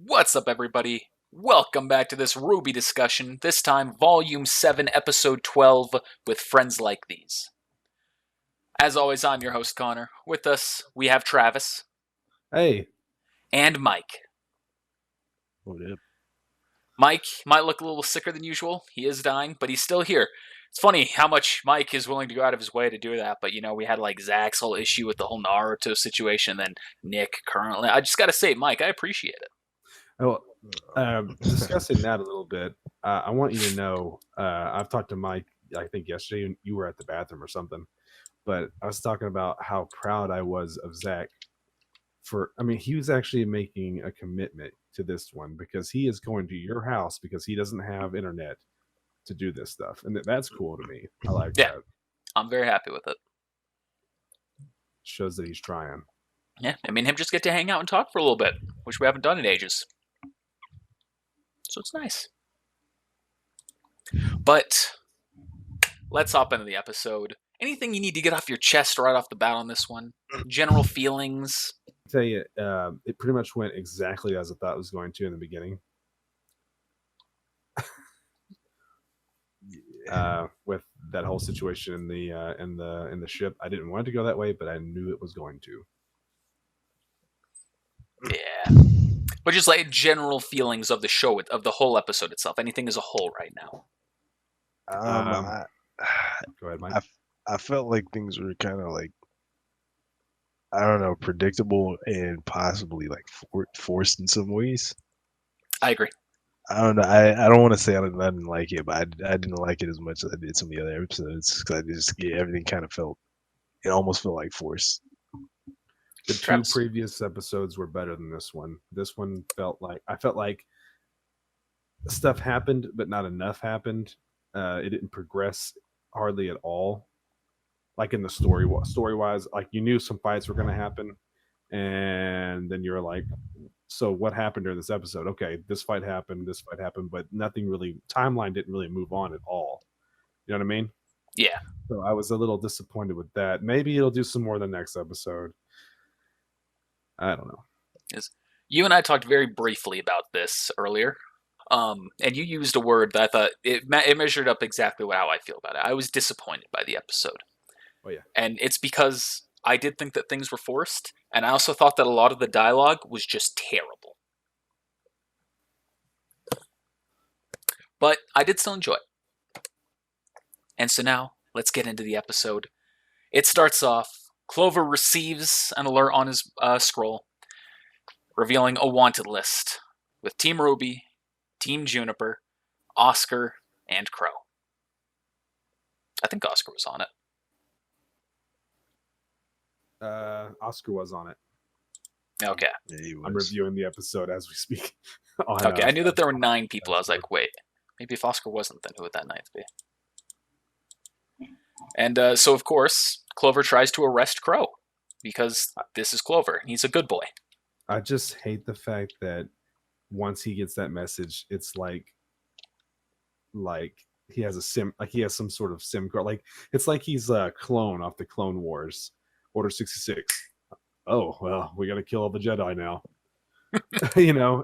What's up, everybody? Welcome back to this RWBY discussion, this time Volume 7, Episode 12, with Friends Like These. As always, I'm your host, Connor. With us, we have Travis. Hey. And Mike. What up? Mike might look a little sicker than usual. He is dying, but he's still here. It's funny how much Mike is willing to go out of his way to do that, but we had Zach's whole issue with the whole Naruto situation, then Nick currently. I just gotta say, Mike, I appreciate it. Oh, discussing that a little bit, I want you to know, I've talked to Mike, I think yesterday, you were at the bathroom or something, but I was talking about how proud I was of Zach he was actually making a commitment to this one because he is going to your house because he doesn't have internet to do this stuff. And that's cool to me. I like that. I'm very happy with it. Shows that he's trying. Yeah, him just get to hang out and talk for a little bit, which we haven't done in ages. So it's nice. But let's hop into the episode. Anything you need to get off your chest right off the bat on this one? General feelings? I tell you, it pretty much went exactly as I thought it was going to in the beginning. With that whole situation in the ship, I didn't want it to go that way, but I knew it was going to. Yeah, but just general feelings of the show, of the whole episode itself. Anything as a whole right now. Go ahead, Mike. I felt like things were kind of I don't know, predictable and possibly forced in some ways. I agree. I don't know. I don't want to say I didn't like it, but I didn't like it as much as I did some of the other episodes because everything kind of almost felt like forced. The two previous episodes were better than this one. This one I felt like stuff happened, but not enough happened. It didn't progress hardly at all. Like in the story-wise, you knew some fights were going to happen, and then you're like, so what happened during this episode? Okay, this fight happened, but nothing really, timeline didn't really move on at all. You know what I mean? Yeah. So I was a little disappointed with that. Maybe it'll do some more the next episode. I don't know. Yes. You and I talked very briefly about this earlier. And you used a word that I thought it measured up exactly how I feel about it. I was disappointed by the episode. Oh, yeah. And it's because I did think that things were forced, and I also thought that a lot of the dialogue was just terrible. But I did still enjoy it. And so now, let's get into the episode. It starts off, Clover receives an alert on his scroll, revealing a wanted list with Team RWBY, Team Juniper, Oscar, and Crow. I think Oscar was on it. Oscar was on it. Okay. Yeah, I'm reviewing the episode as we speak. Okay, I knew that there were 9 people. I was like, wait, maybe if Oscar wasn't, then who would that 9th be? And so, of course, Clover tries to arrest Crow because this is Clover. He's a good boy. I just hate the fact that once he gets that message, it's like he has a sim, he has some sort of sim card. It's like he's a clone off the Clone Wars. Order 66. Oh, well, we got to kill all the Jedi now.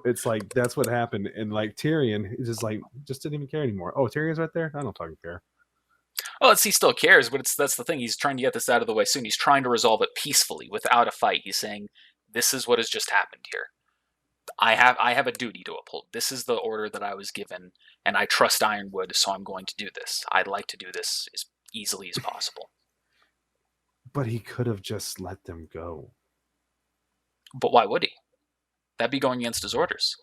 It's like that's what happened. And Tyrion is just didn't even care anymore. Oh, Tyrion's right there? I don't fucking care. Well, he still cares, but that's the thing. He's trying to get this out of the way soon. He's trying to resolve it peacefully without a fight. He's saying, this is what has just happened here. I have a duty to uphold. This is the order that I was given, and I trust Ironwood, so I'm going to do this. I'd like to do this as easily as possible. But he could have just let them go. But why would he? That'd be going against his orders.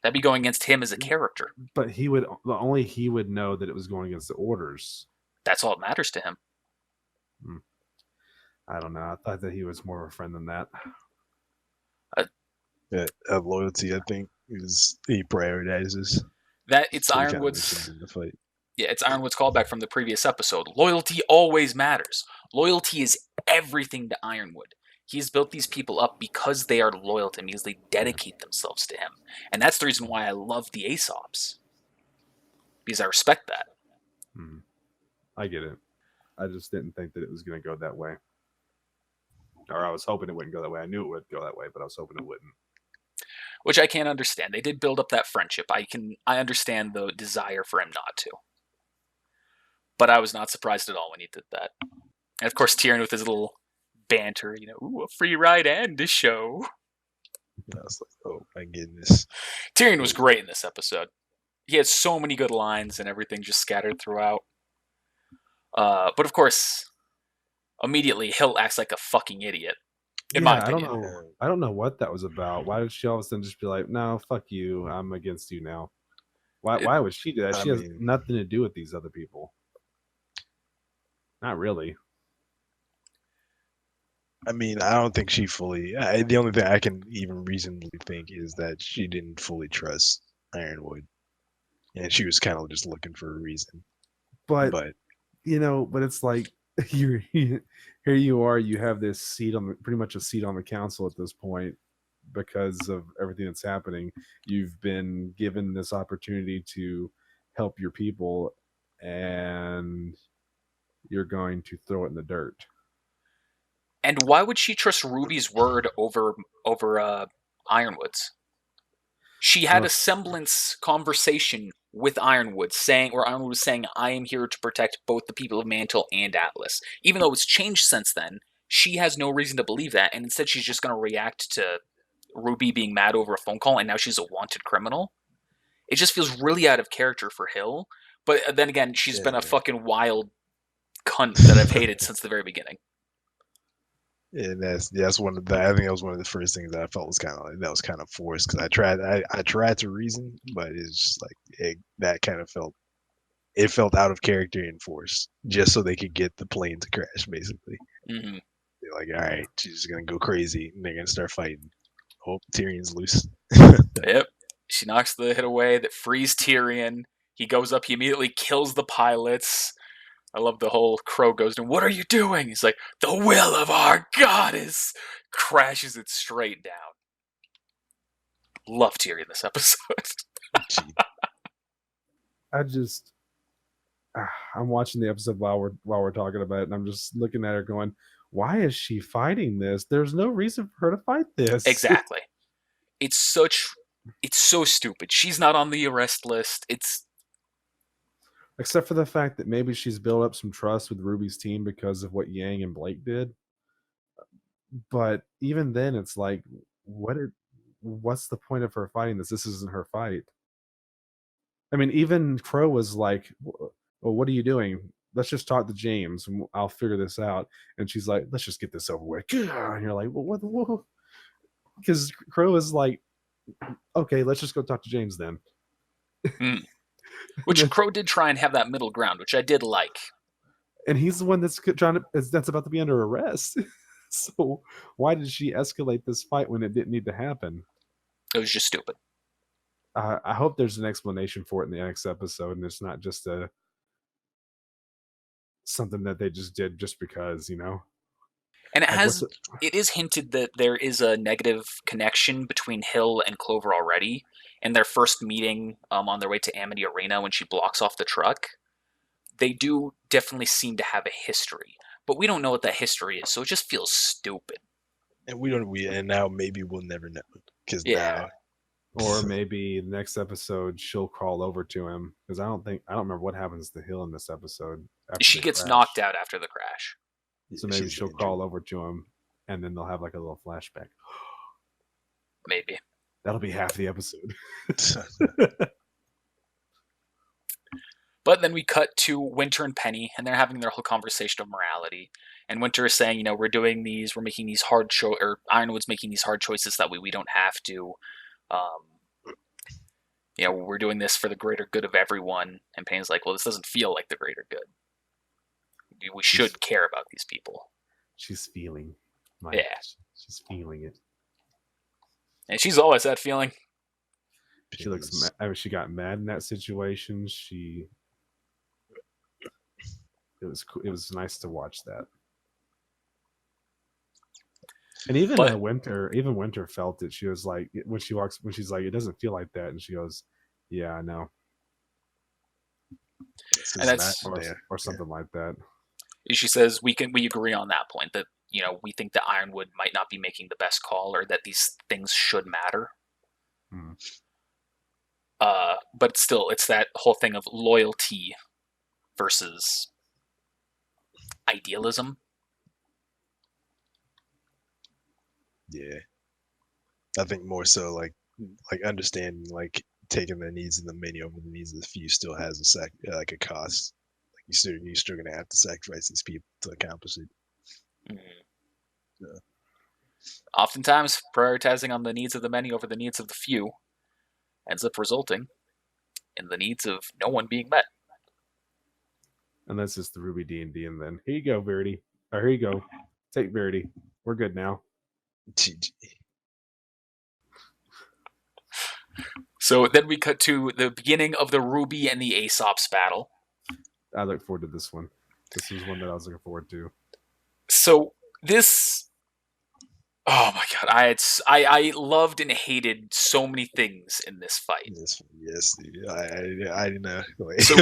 That'd be going against him as a character. But only he would know that it was going against the orders. That's all that matters to him. I don't know. I thought that he was more of a friend than that. Loyalty, I think, is he prioritizes. That it's so Ironwood's. In the fight. Yeah, it's Ironwood's callback from the previous episode. Loyalty always matters. Loyalty is everything to Ironwood. He's built these people up because they are loyal to him, because they dedicate themselves to him. And that's the reason why I love the Aesops. Because I respect that. I get it. I just didn't think that it was going to go that way. Or I was hoping it wouldn't go that way. I knew it would go that way, but I was hoping it wouldn't. which I can't understand. They did build up that friendship. I understand the desire for him not to. But I was not surprised at all when he did that. And of course, Tyrion with his little banter, ooh, a free ride and a show. I was like, oh my goodness. Tyrion was great in this episode. He had so many good lines and everything just scattered throughout. But of course, immediately Hill acts like a fucking idiot. In my opinion. I don't know what that was about. Why did she all of a sudden just be like, "No, fuck you. I'm against you now." Why would she do that? She has nothing to do with these other people. Not really. I mean, I don't think she fully. The only thing I can even reasonably think is that she didn't fully trust Ironwood, and she was kind of just looking for a reason. But it's like here you are. You have this seat pretty much a seat on the council at this point because of everything that's happening. You've been given this opportunity to help your people, and you're going to throw it in the dirt. And why would she trust Ruby's word over Ironwood's? She had a semblance conversation with Ironwood, where Ironwood was saying, "I am here to protect both the people of Mantle and Atlas." Even though it's changed since then, she has no reason to believe that, and instead she's just going to react to Ruby being mad over a phone call, and now she's a wanted criminal. It just feels really out of character for Hill. But then again, she's been a fucking wild cunt that I've hated since the very beginning. And that's one of the. I think that was one of the first things that I felt was kind of forced, because I tried to reason, but it's just like that kind of felt out of character and forced, just so they could get the plane to crash, basically. Mm-hmm. They're like, all right, she's just gonna go crazy, and they're gonna start fighting. Oh, Tyrion's loose. Yep. She knocks the hit away that frees Tyrion. He goes up, he immediately kills the pilots. I love the whole Crow goes to him, "What are you doing?" He's like, "The will of our goddess!" Crashes it straight down. Love Tyrion this episode. I'm watching the episode while we're talking about it, and I'm just looking at her going, "Why is she fighting this? There's no reason for her to fight this." Exactly. It's so stupid. She's not on the arrest list. Except for the fact that maybe she's built up some trust with Ruby's team because of what Yang and Blake did. But even then, it's like, what's the point of her fighting this? This isn't her fight. I mean, even Crow was like, "Well, what are you doing? Let's just talk to James and I'll figure this out." And she's like, "Let's just get this over with." And you're like, "Well, what?" Because Crow is like, "Okay, let's just go talk to James then." Which Crow did try and have that middle ground, which I did like. And he's the one that's about to be under arrest. So why did she escalate this fight when it didn't need to happen? It was just stupid. I hope there's an explanation for it in the next episode, and it's not just something that they just did just because, And it is hinted that there is a negative connection between Hill and Clover already. In their first meeting on their way to Amity Arena when she blocks off the truck, they do definitely seem to have a history. But we don't know what that history is, so it just feels stupid. And and now maybe we'll never know. Now... Or maybe the next episode she'll crawl over to him, because I don't remember what happens to Hill in this episode. She gets knocked out after the crash. So maybe she'll crawl over to him, and then they'll have like a little flashback. Maybe. That'll be half the episode. But then we cut to Winter and Penny, and they're having their whole conversation of morality. And Winter is saying, we're making these hard or Ironwood's making these hard choices that we don't have to. We're doing this for the greater good of everyone. And Penny's like, well, this doesn't feel like the greater good. We should care about these people. She's feeling. She's feeling it. And she's always that feeling. She looks. She got mad in that situation. It was nice to watch that. And even Winter felt it. She was like, when she's like, "It doesn't feel like that," and she goes, "Yeah, I know." And that's or something like that. She says we agree on that point, that we think that Ironwood might not be making the best call, or that these things should matter. But still, it's that whole thing of loyalty versus idealism. Yeah, I think more so like understanding like taking the needs of the many over the needs of the few still has like a cost. Like you're still gonna have to sacrifice these people to accomplish it. Mm-hmm. Yeah. Oftentimes, prioritizing on the needs of the many over the needs of the few ends up resulting in the needs of no one being met. And that's just the RWBY D&D. And then here you go, Verity. Or here you go. Take Verity. We're good now. GG. So then we cut to the beginning of the RWBY and the Aesop's battle. I look forward to this one. This was one that I was looking forward to. So this, oh my god, I loved and hated so many things in this fight. Yes, I didn't know. So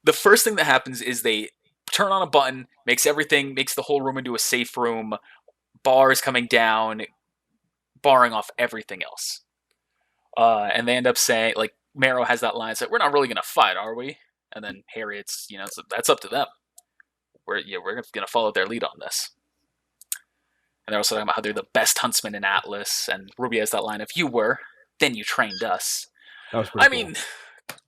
the first thing that happens is they turn on a button, makes the whole room into a safe room, bars coming down, barring off everything else. And they end up saying, like, Marrow has that line, that we're not really going to fight, are we? And then Harriet's, so that's up to them. We're going to follow their lead on this. And they're also talking about how they're the best huntsman in Atlas. And RWBY has that line, if you were, then you trained us. That was pretty cool. mean,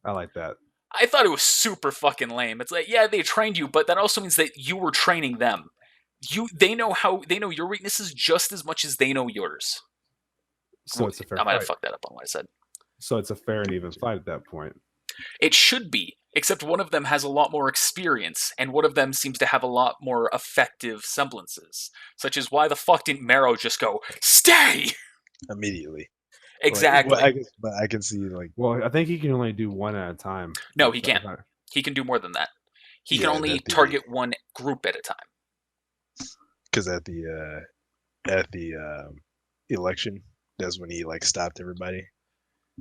I like that. I thought it was super fucking lame. It's like, yeah, they trained you, but that also means that you were training them. They know your weaknesses just as much as they know yours. So it's a fair I might have fight. fucked that up on what I said. So it's a fair and even fight at that point. It should be, except one of them has a lot more experience, and one of them seems to have a lot more effective semblances. Such as, why the fuck didn't Marrow just go, stay! Immediately. Exactly. But I can see, like... Well, I think he can only do one at a time. No, he can't. He can do more than that. He can only target one group at a time. Because at the election, that's when he, like, stopped everybody.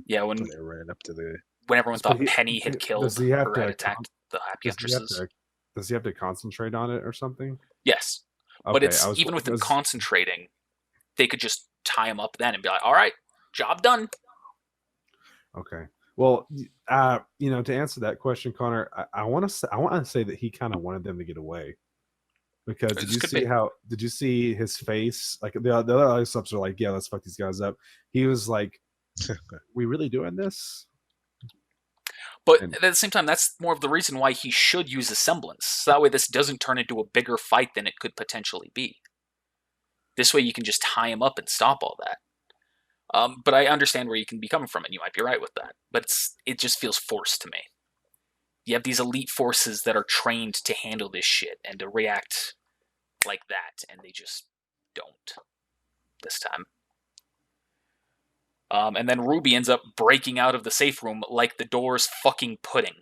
Yeah, when they were running up to the... When everyone thought Penny had killed or had attacked the Happy Huntresses. Does he have to concentrate on it or something? Yes. Okay, but it's even with them concentrating, they could just tie him up then and be like, all right, job done. Okay. Well, to answer that question, Connor, I want to say that he kind of wanted them to get away. Because did you see his face? Like the other Aesops are like, yeah, let's fuck these guys up. He was like, we really doing this? But at the same time, that's more of the reason why he should use a semblance. So that way this doesn't turn into a bigger fight than it could potentially be. This way you can just tie him up and stop all that. But I understand where you can be coming from, and you might be right with that. But it just feels forced to me. You have these elite forces that are trained to handle this shit and to react like that, and they just don't this time. And then RWBY ends up breaking out of the safe room like the door's fucking pudding.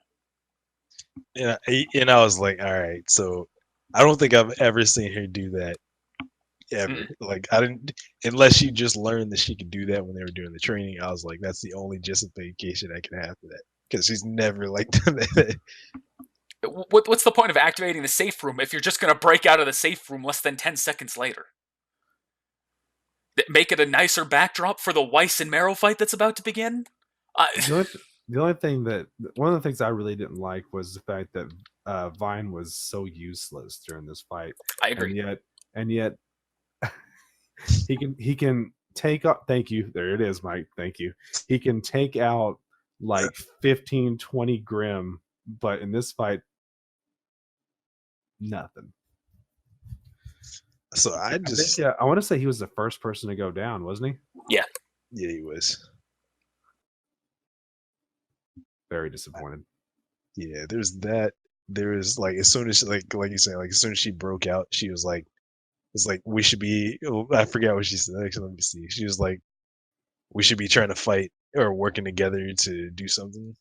Yeah, and I was like, all right, so I don't think I've ever seen her do that ever. Like, I didn't, unless she just learned that she could do that when they were doing the training. I was like, that's the only justification I can have for that, because she's never like done that. What's the point of activating the safe room if you're just gonna break out of the safe room less than 10 seconds later? Make it a nicer backdrop for the Weiss and Marrow fight that's about to begin? The only thing one of the things I really didn't like was the fact that Vine was so useless during this fight. I agree. And yet he can take out, thank you, there it is, Mike, thank you. He can take out like 15, 20 Grim, but in this fight, nothing. So I want to say he was the first person to go down, wasn't he? Yeah, he was. Very disappointed. Yeah, there's that. There is, like, as soon as like you say, like as soon as she broke out, she was like, it's like, we should be, I forgot what she said. Actually, let me see. She was like, we should be trying to fight or working together to do something.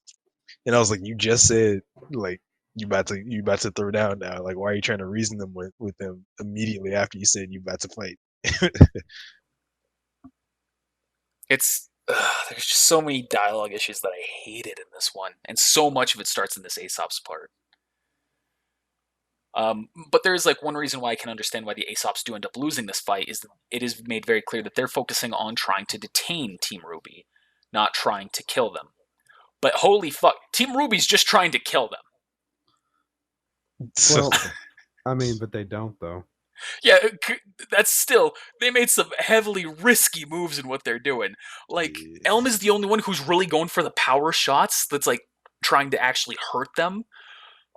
And I was like, you just said, like, you about to throw down now. Like, why are you trying to reason them with them immediately after you said you about to fight? there's just so many dialogue issues that I hated in this one, and so much of it starts in this Aesop's part. But there's like one reason why I can understand why the Aesops do end up losing this fight is that it is made very clear that they're focusing on trying to detain Team RWBY, not trying to kill them. But holy fuck, Team RWBY's just trying to kill them. Well, I mean, but they don't though. Yeah, that's still, they made some heavily risky moves in what they're doing. Like, Elm is the only one who's really going for the power shots that's like trying to actually hurt them.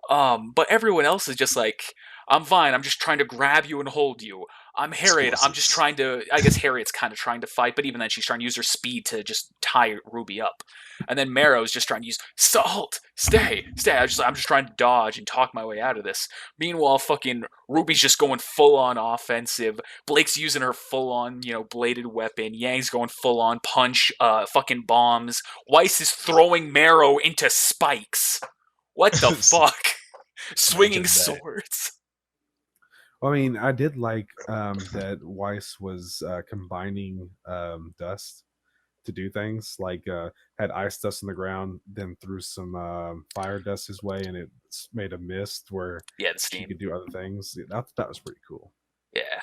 But everyone else is just like, I'm fine, I'm just trying to grab you and hold you. I'm Harriet, I'm just trying to, I guess Harriet's kind of trying to fight, but even then she's trying to use her speed to just tie Ruby up. And then Marrow's just trying to use, Salt, stay. I'm just trying to dodge and talk my way out of this. Meanwhile, fucking Ruby's just going full on offensive. Blake's using her full on, bladed weapon. Yang's going full on punch, fucking bombs. Weiss is throwing Marrow into spikes. What the fuck? Swinging swords. I mean, I did like that Weiss was combining dust to do things. Like had ice dust on the ground, then threw some fire dust his way, and it made a mist where the steam. She could do other things. That was pretty cool. Yeah.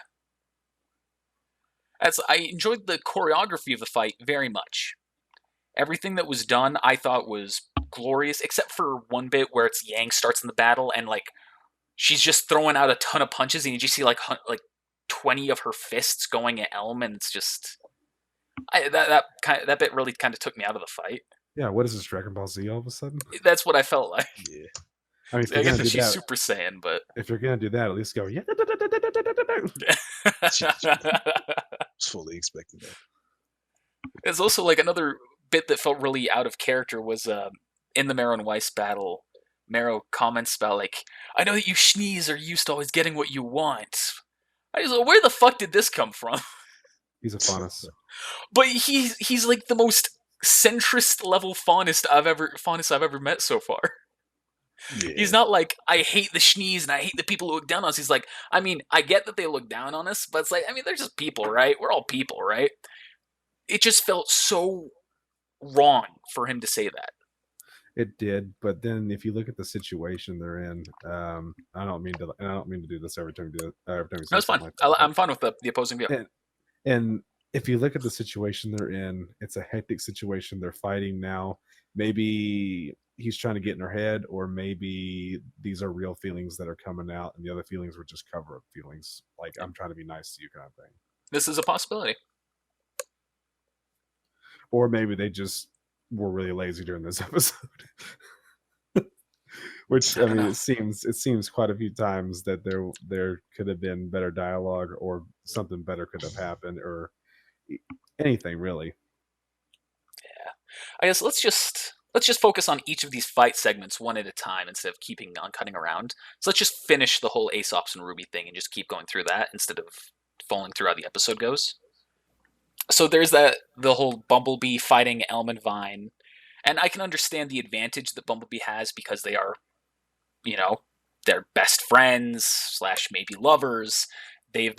I enjoyed the choreography of the fight very much. Everything that was done, I thought was glorious, except for one bit where it's Yang starts in the battle and like she's just throwing out a ton of punches, and you just see like 20 of her fists going at Elm, and it's just that bit really kind of took me out of the fight. Yeah, what is this, Dragon Ball Z all of a sudden? That's what I felt like. Yeah. I mean, I get that she's Super Saiyan, but if you're gonna do that, at least go yeah. Was fully expecting that. There's also like another bit that felt really out of character was in the Marrow and Weiss battle. Marrow comments about like, I know that you schnees are used to always getting what you want. I was like, where the fuck did this come from? He's a faunus. But he's like the most centrist level faunus I've ever met so far. Yeah. He's not like, I hate the schnees and I hate the people who look down on us. He's like, I mean, I get that they look down on us, but it's like, I mean, they're just people, right? We're all people, right? It just felt so wrong for him to say that. It did, but then if you look at the situation they're in, I don't mean to do this every time we do it. Every time we say That's fine. Like that, I'm fine with the opposing view. And if you look at the situation they're in, it's a hectic situation. They're fighting now. Maybe he's trying to get in her head, or maybe these are real feelings that are coming out, and the other feelings were just cover-up feelings. Like, I'm trying to be nice to you kind of thing. This is a possibility. Or maybe they just were really lazy during this episode. Which, I mean, it seems quite a few times that there could have been better dialogue, or something better could have happened, or anything really. Yeah, I guess let's just focus on each of these fight segments one at a time instead of keeping on cutting around. So let's just finish the whole Aesop's and Ruby thing and just keep going through that instead of falling through how the episode goes. So there's the whole Bumblebee fighting Elm and Vine, and I can understand the advantage that Bumblebee has because they are, they're best friends / maybe lovers. They've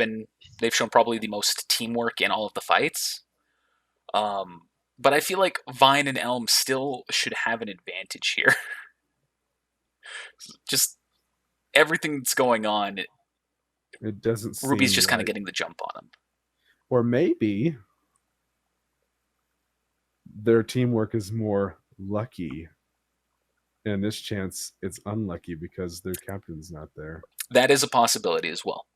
shown probably the most teamwork in all of the fights. But I feel like Vine and Elm still should have an advantage here. Just everything that's going on. It doesn't seem Ruby's just kind of getting the jump on him. Or maybe their teamwork is more lucky, and this chance it's unlucky because their captain's not there. That is a possibility as well.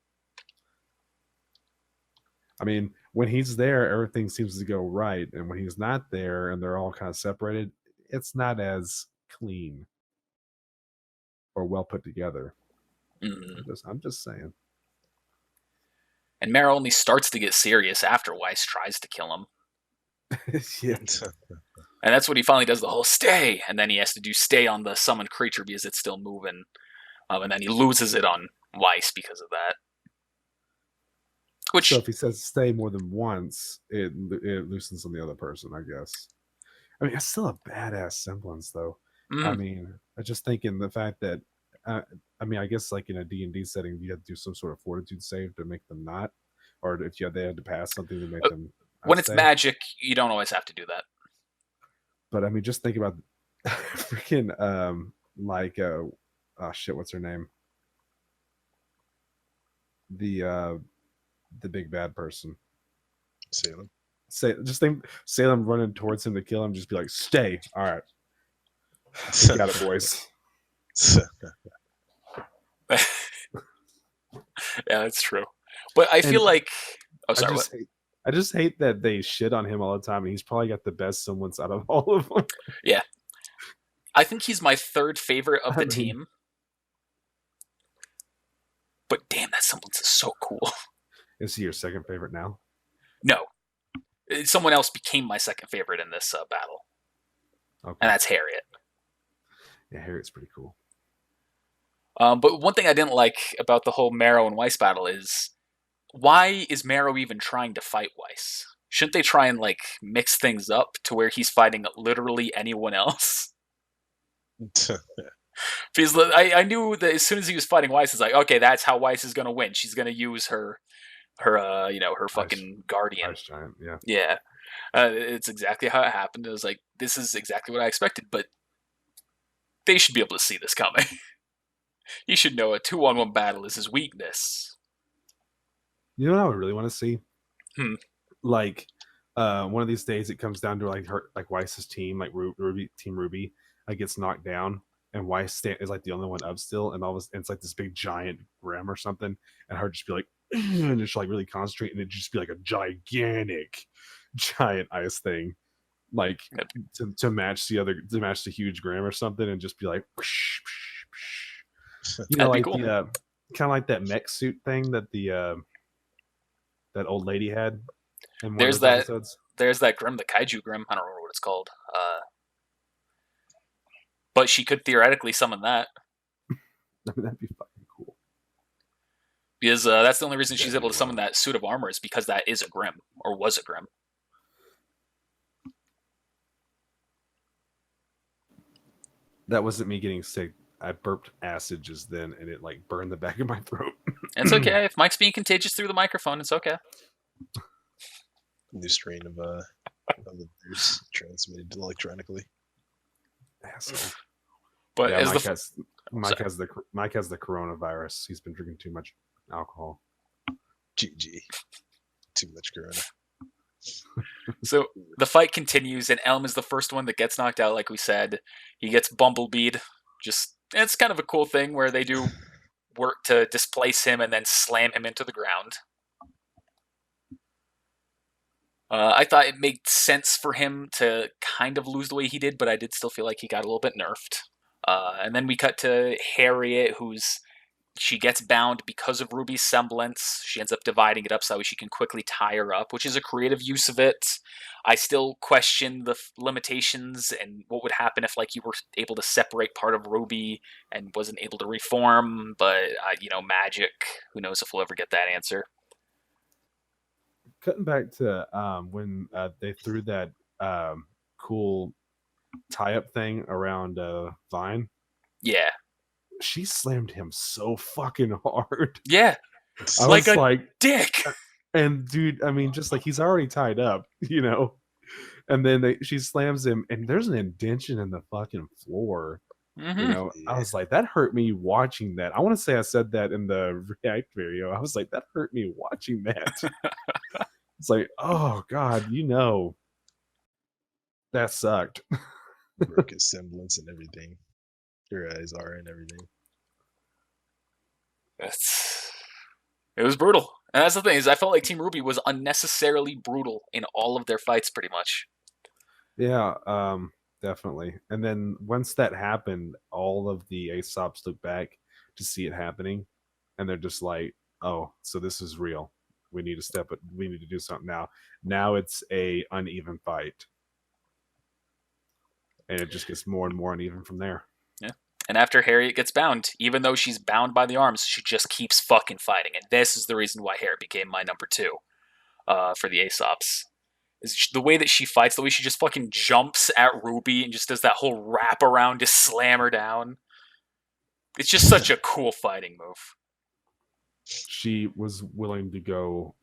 I mean, when he's there, everything seems to go right, and when he's not there and they're all kind of separated, it's not as clean or well put together. Mm-hmm. I'm just saying. And Marrow only starts to get serious after Weiss tries to kill him. Yeah. And that's when he finally does the whole stay, and then he has to do stay on the summoned creature because it's still moving. And then he loses it on Weiss because of that. So if he says stay more than once, it loosens on the other person, I guess. I mean, it's still a badass semblance, though. I mean, I just thinking the fact that, I mean, I guess like in a D&D setting, you have to do some sort of fortitude save to make them not, or if they had to pass something to make them. When it's magic, you don't always have to do that. But I mean, just think about freaking oh shit, what's her name? The big bad person. Salem. Salem running towards him to kill him. Just be like, stay. All right, we got it, boys. Yeah, that's true. But I feel like, oh, sorry, what? I just hate that they shit on him all the time, and he's probably got the best semblance out of all of them. Yeah, I think he's my third favorite of the team. But damn, that semblance is so cool. Is he your second favorite now? No, someone else became my second favorite in this battle, Okay. and that's Harriet. Yeah, Harriet's pretty cool. But one thing I didn't like about the whole Marrow and Weiss battle is, why is Marrow even trying to fight Weiss? Shouldn't they try and like mix things up to where he's fighting literally anyone else? Because I knew that as soon as he was fighting Weiss, it's like, okay, that's how Weiss is gonna win. She's gonna use her fucking guardian. Ice giant, yeah. Yeah, it's exactly how it happened. It was like, this is exactly what I expected, but they should be able to see this coming. He should know a 2-on-1 battle is his weakness. You know what I would really want to see? Like, one of these days it comes down to like Weiss's team, like Team RWBY, like gets knocked down, and Weiss is like the only one up still, and it's like this big giant Grim or something, and her just be like, and just like really concentrate, and it just be like a gigantic giant ice thing, like to match the huge Grim or something, and just be like, you know, like cool. The kind of like that mech suit thing that the that old lady had. In one of those episodes. There's that Grim, the Kaiju Grim. I don't remember what it's called. But she could theoretically summon that. I mean, that'd be fucking cool. Because that's the only reason she's able to summon that suit of armor, is because that is a Grim, or was a Grim. That wasn't me getting sick. I burped acid just then, and it like burned the back of my throat. It's okay. If Mike's being contagious through the microphone, it's okay. New strain of the virus transmitted electronically. Asshole. But yeah, Mike has the coronavirus. He's been drinking too much alcohol. GG. Too much corona. So the fight continues, and Elm is the first one that gets knocked out. Like we said, he gets bumblebeed. It's kind of a cool thing where they do work to displace him and then slam him into the ground. I thought it made sense for him to kind of lose the way he did, but I did still feel like he got a little bit nerfed. And then we cut to Harriet, she gets bound because of RWBY's semblance. She ends up dividing it up so she can quickly tie her up, which is a creative use of it. I still question the limitations and what would happen if like you were able to separate part of RWBY and wasn't able to reform, but magic, who knows if we'll ever get that answer. Cutting back to when they threw that cool tie-up thing around Vine. Yeah. She slammed him so fucking hard. Yeah. I was like, dick. And dude, I mean, just like he's already tied up, and then she slams him, and there's an indention in the fucking floor. Mm-hmm. I was like, that hurt me watching that. I want to say I said that in the React video. I was like, that hurt me watching that. It's like, oh god, that sucked. Broke his semblance and everything. Your eyes are and everything. It was brutal. And that's the thing, is I felt like Team RWBY was unnecessarily brutal in all of their fights, pretty much. Yeah, definitely. And then once that happened, all of the Aesops look back to see it happening, and they're just like, oh, so this is real. We need to step it. We need to do something now. Now it's a uneven fight. And it just gets more and more uneven from there. Yeah. And after Harriet gets bound, even though she's bound by the arms, she just keeps fucking fighting. And this is the reason why Harriet became my number 2 for the Aesops. Is the way that she fights, the way she just fucking jumps at RWBY and just does that whole wrap around to slam her down. It's just such a cool fighting move. She was willing to go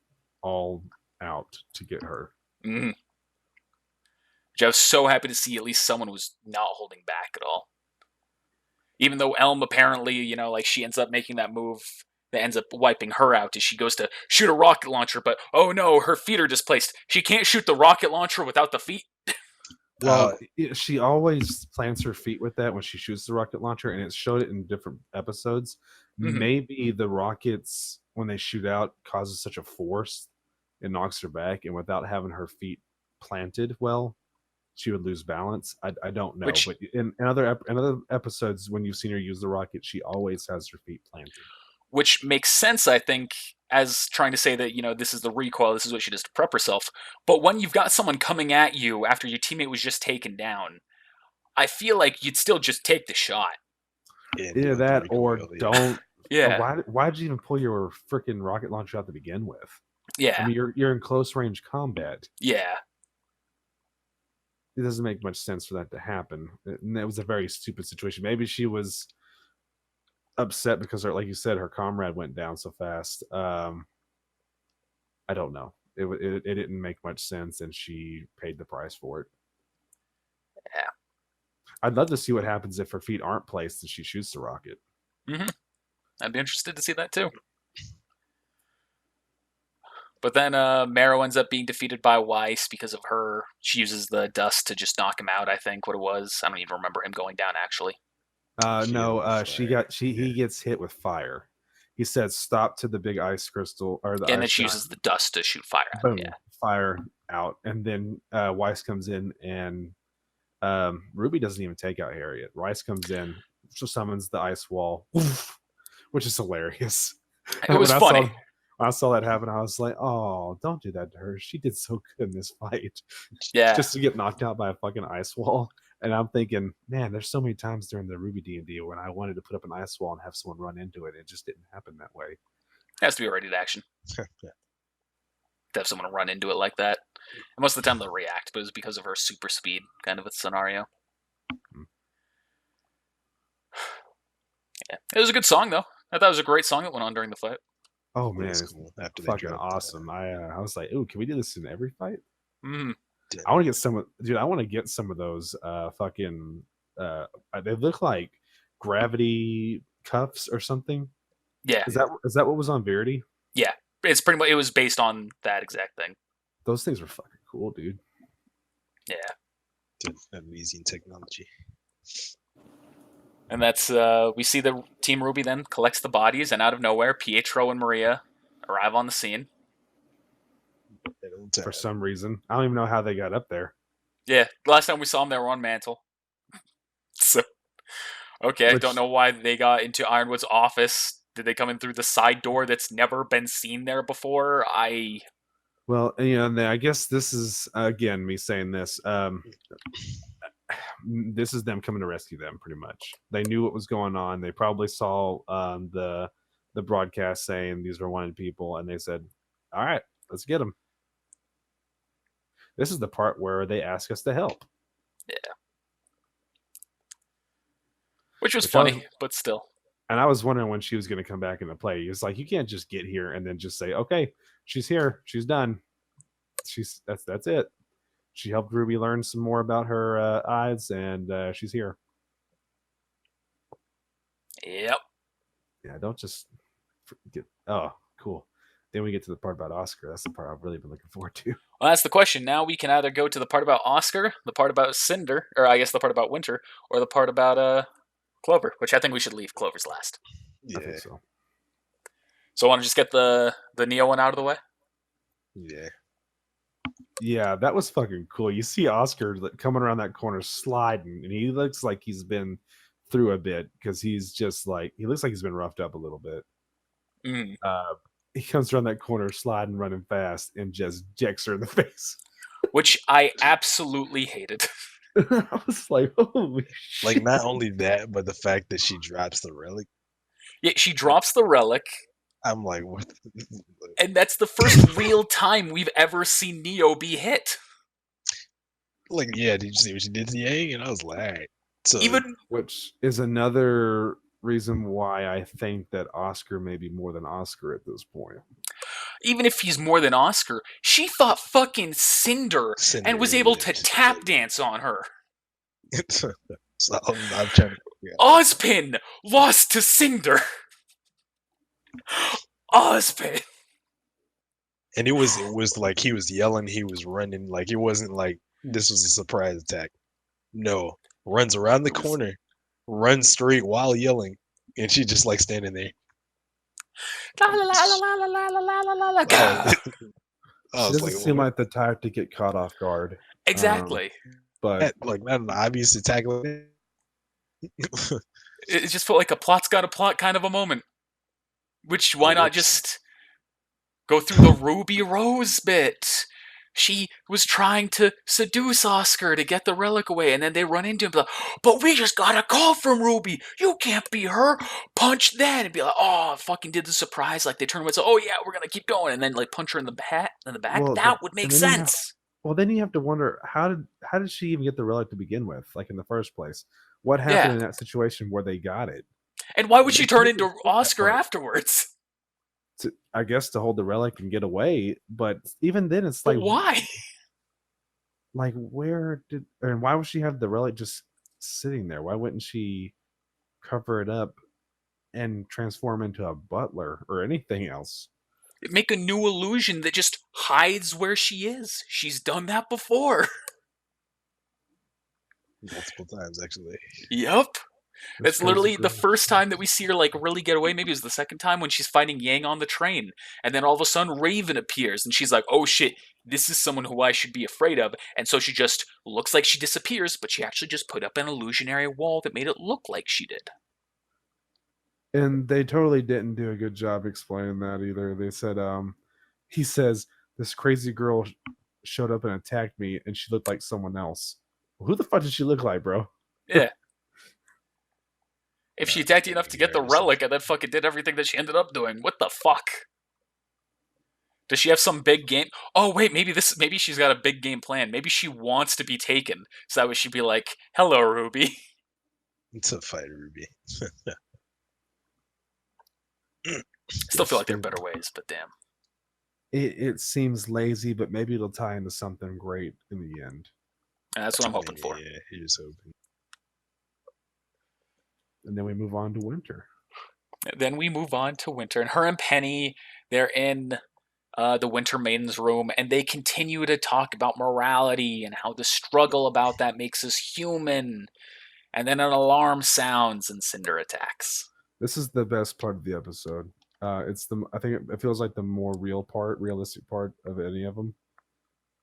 all out to get her. Mm-hmm. Which I was so happy to see at least someone was not holding back at all. Even though Elm apparently, like she ends up making that move that ends up wiping her out as she goes to shoot a rocket launcher, but oh no, her feet are displaced. She can't shoot the rocket launcher without the feet. Well, she always plants her feet with that when she shoots the rocket launcher, and it showed it in different episodes. Mhm. Maybe the rockets, when they shoot out, causes such a force, it knocks her back, and without having her feet planted well, she would lose balance. I don't know, but in other episodes, when you've seen her use the rocket, she always has her feet planted. Which makes sense, I think, as trying to say that, this is the recoil, this is what she does to prep herself. But when you've got someone coming at you after your teammate was just taken down, I feel like you'd still just take the shot. Either that or don't. Yeah. Why'd you even pull your freaking rocket launcher out to begin with? Yeah. I mean, you're in close range combat. Yeah. It doesn't make much sense for that to happen. And it was a very stupid situation. Maybe she was upset because, like you said, her comrade went down so fast. I don't know. It didn't make much sense, and she paid the price for it. Yeah. I'd love to see what happens if her feet aren't placed and she shoots the rocket. Mm-hmm. I'd be interested to see that too. But then Marrow ends up being defeated by Weiss because of her. She uses the dust to just knock him out, I think, what it was. I don't even remember him going down, actually. He gets hit with fire. He said stop to the big ice crystal, or and then she uses the dust to shoot fire out. Boom, yeah. Fire out. And then Weiss comes in, and Ruby doesn't even take out Harriet. Weiss comes in, summons the ice wall, which is hilarious. It was funny. When I saw that happen, I was like, oh, don't do that to her. She did so good in this fight. Yeah. Just to get knocked out by a fucking ice wall. And I'm thinking, man, there's so many times during the RWBY D&D when I wanted to put up an ice wall and have someone run into it. It just didn't happen that way. It has to be a ready to action. Yeah. To have someone run into it like that. And most of the time they'll react, but it was because of her super speed kind of a scenario. Mm-hmm. Yeah. It was a good song, though. I thought it was a great song that went on during the fight. Oh, man. It's cool. Fucking awesome. I was like, ooh, can we do this in every fight? Mm. I want to get some of those fucking they look like gravity cuffs or something. Yeah. Is that what was on Verity? Yeah. It's pretty much, it was based on that exact thing. Those things were fucking cool, dude. Yeah. Amazing technology. And that's we see the Team RWBY then collects the bodies, and out of nowhere, Pietro and Maria arrive on the scene. For some reason. I don't even know how they got up there. Yeah, last time we saw them, they were on Mantle. So, okay, I don't know why they got into Ironwood's office. Did they come in through the side door that's never been seen there before? Well, I guess this is, again, me saying this. This is them coming to rescue them, pretty much. They knew what was going on. They probably saw the broadcast saying these were wanted people, and they said, all right, let's get them. This is the part where they ask us to help. Yeah. Which was funny, but still. And I was wondering when she was going to come back into play. It's like, you can't just get here and then just say, okay, she's here. She's done. That's it. She helped RWBY learn some more about her eyes, and she's here. Yep. Yeah, don't just forget. Oh, cool. Then we get to the part about Oscar. That's the part I've really been looking forward to. Well, that's the question. Now we can either go to the part about Oscar, the part about Cinder, or I guess the part about Winter, or the part about Clover, which I think we should leave Clover's last. Yeah. I think so. So I want to just get the Neo one out of the way? Yeah. Yeah, that was fucking cool. You see Oscar coming around that corner sliding, and he looks like he's been through a bit because he's just like, he looks like he's been roughed up a little bit. Mm. He comes around that corner sliding, running fast, and just jacks her in the face. Which I absolutely hated. I was like, holy shit. Like, not only that, but the fact that she drops the relic. Yeah, she drops the relic. I'm like, what? And that's the first real time we've ever seen Neo be hit. Like, yeah, did you see what she did to Yang? And I was like, so, which is another reason why I think that Oscar may be more than Oscar at this point. Even if he's more than Oscar, she fought fucking Cinder and was able to tap dance on her. So I'm trying to Ozpin lost to Cinder. Husband. And it was like he was yelling, he was running, like it wasn't like this was a surprise attack. No, runs around the corner, runs straight while yelling, and she just like standing there. La la la la la la la la la la la. Oh, Gah. I She was doesn't like, seem what? like the type to get caught off guard. Exactly. But Like not an obvious attack. Like It just felt like a plot's got a plot kind of a moment. Which, why not just go through the Ruby Rose bit? She was trying to seduce Oscar to get the relic away, and then they run into him, like, but we just got a call from Ruby. You can't be her. Punch then, and be like, oh, fucking did the surprise. Like they turn away and say, oh yeah, we're gonna keep going, and then like punch her in the back. well, That would make sense. Then you have to wonder how did she even get the relic to begin with, like in the first place? What happened Yeah. in that situation where they got it? And why would she turn into That Oscar part. afterwards? I guess to hold the relic and get away, but even then, it's But like why? Like where did and why would she have the relic just sitting there? Why wouldn't she cover it up and transform into a butler or anything else? Make a new illusion that just hides where she is. She's done that before. multiple times actually. Yep. This It's literally crazy the girl. first time that we see her like really get away. Maybe it was the second time when she's fighting Yang on the train. And then all of a sudden Raven appears and she's like, oh shit, this is someone who I should be afraid of. And so she just looks like she disappears, but she actually just put up an illusionary wall that made it look like she did. And they totally didn't do a good job explaining that either. They said, he says, this crazy girl showed up and attacked me and she looked like someone else. Well, who the fuck did she look like, bro? Yeah. If she attacked you enough to get the relic and then fucking did everything that she ended up doing, what the fuck? Does she have some big game? Oh wait, maybe she's got a big game plan. Maybe she wants to be taken. So that way she'd be like, hello, Ruby. It's a fight, Ruby. Still feel like there are better ways, but damn. It seems lazy, but maybe it'll tie into something great in the end. And that's what I'm hoping for. Yeah, here's hoping. And then we move on to winter. Then we move on to winter, and her and Penny, they're in the Winter Maiden's room, and they continue to talk about morality and how the struggle about that makes us human. And then an alarm sounds and Cinder attacks. This is the best part of the episode. I think it feels like the more realistic part of any of them,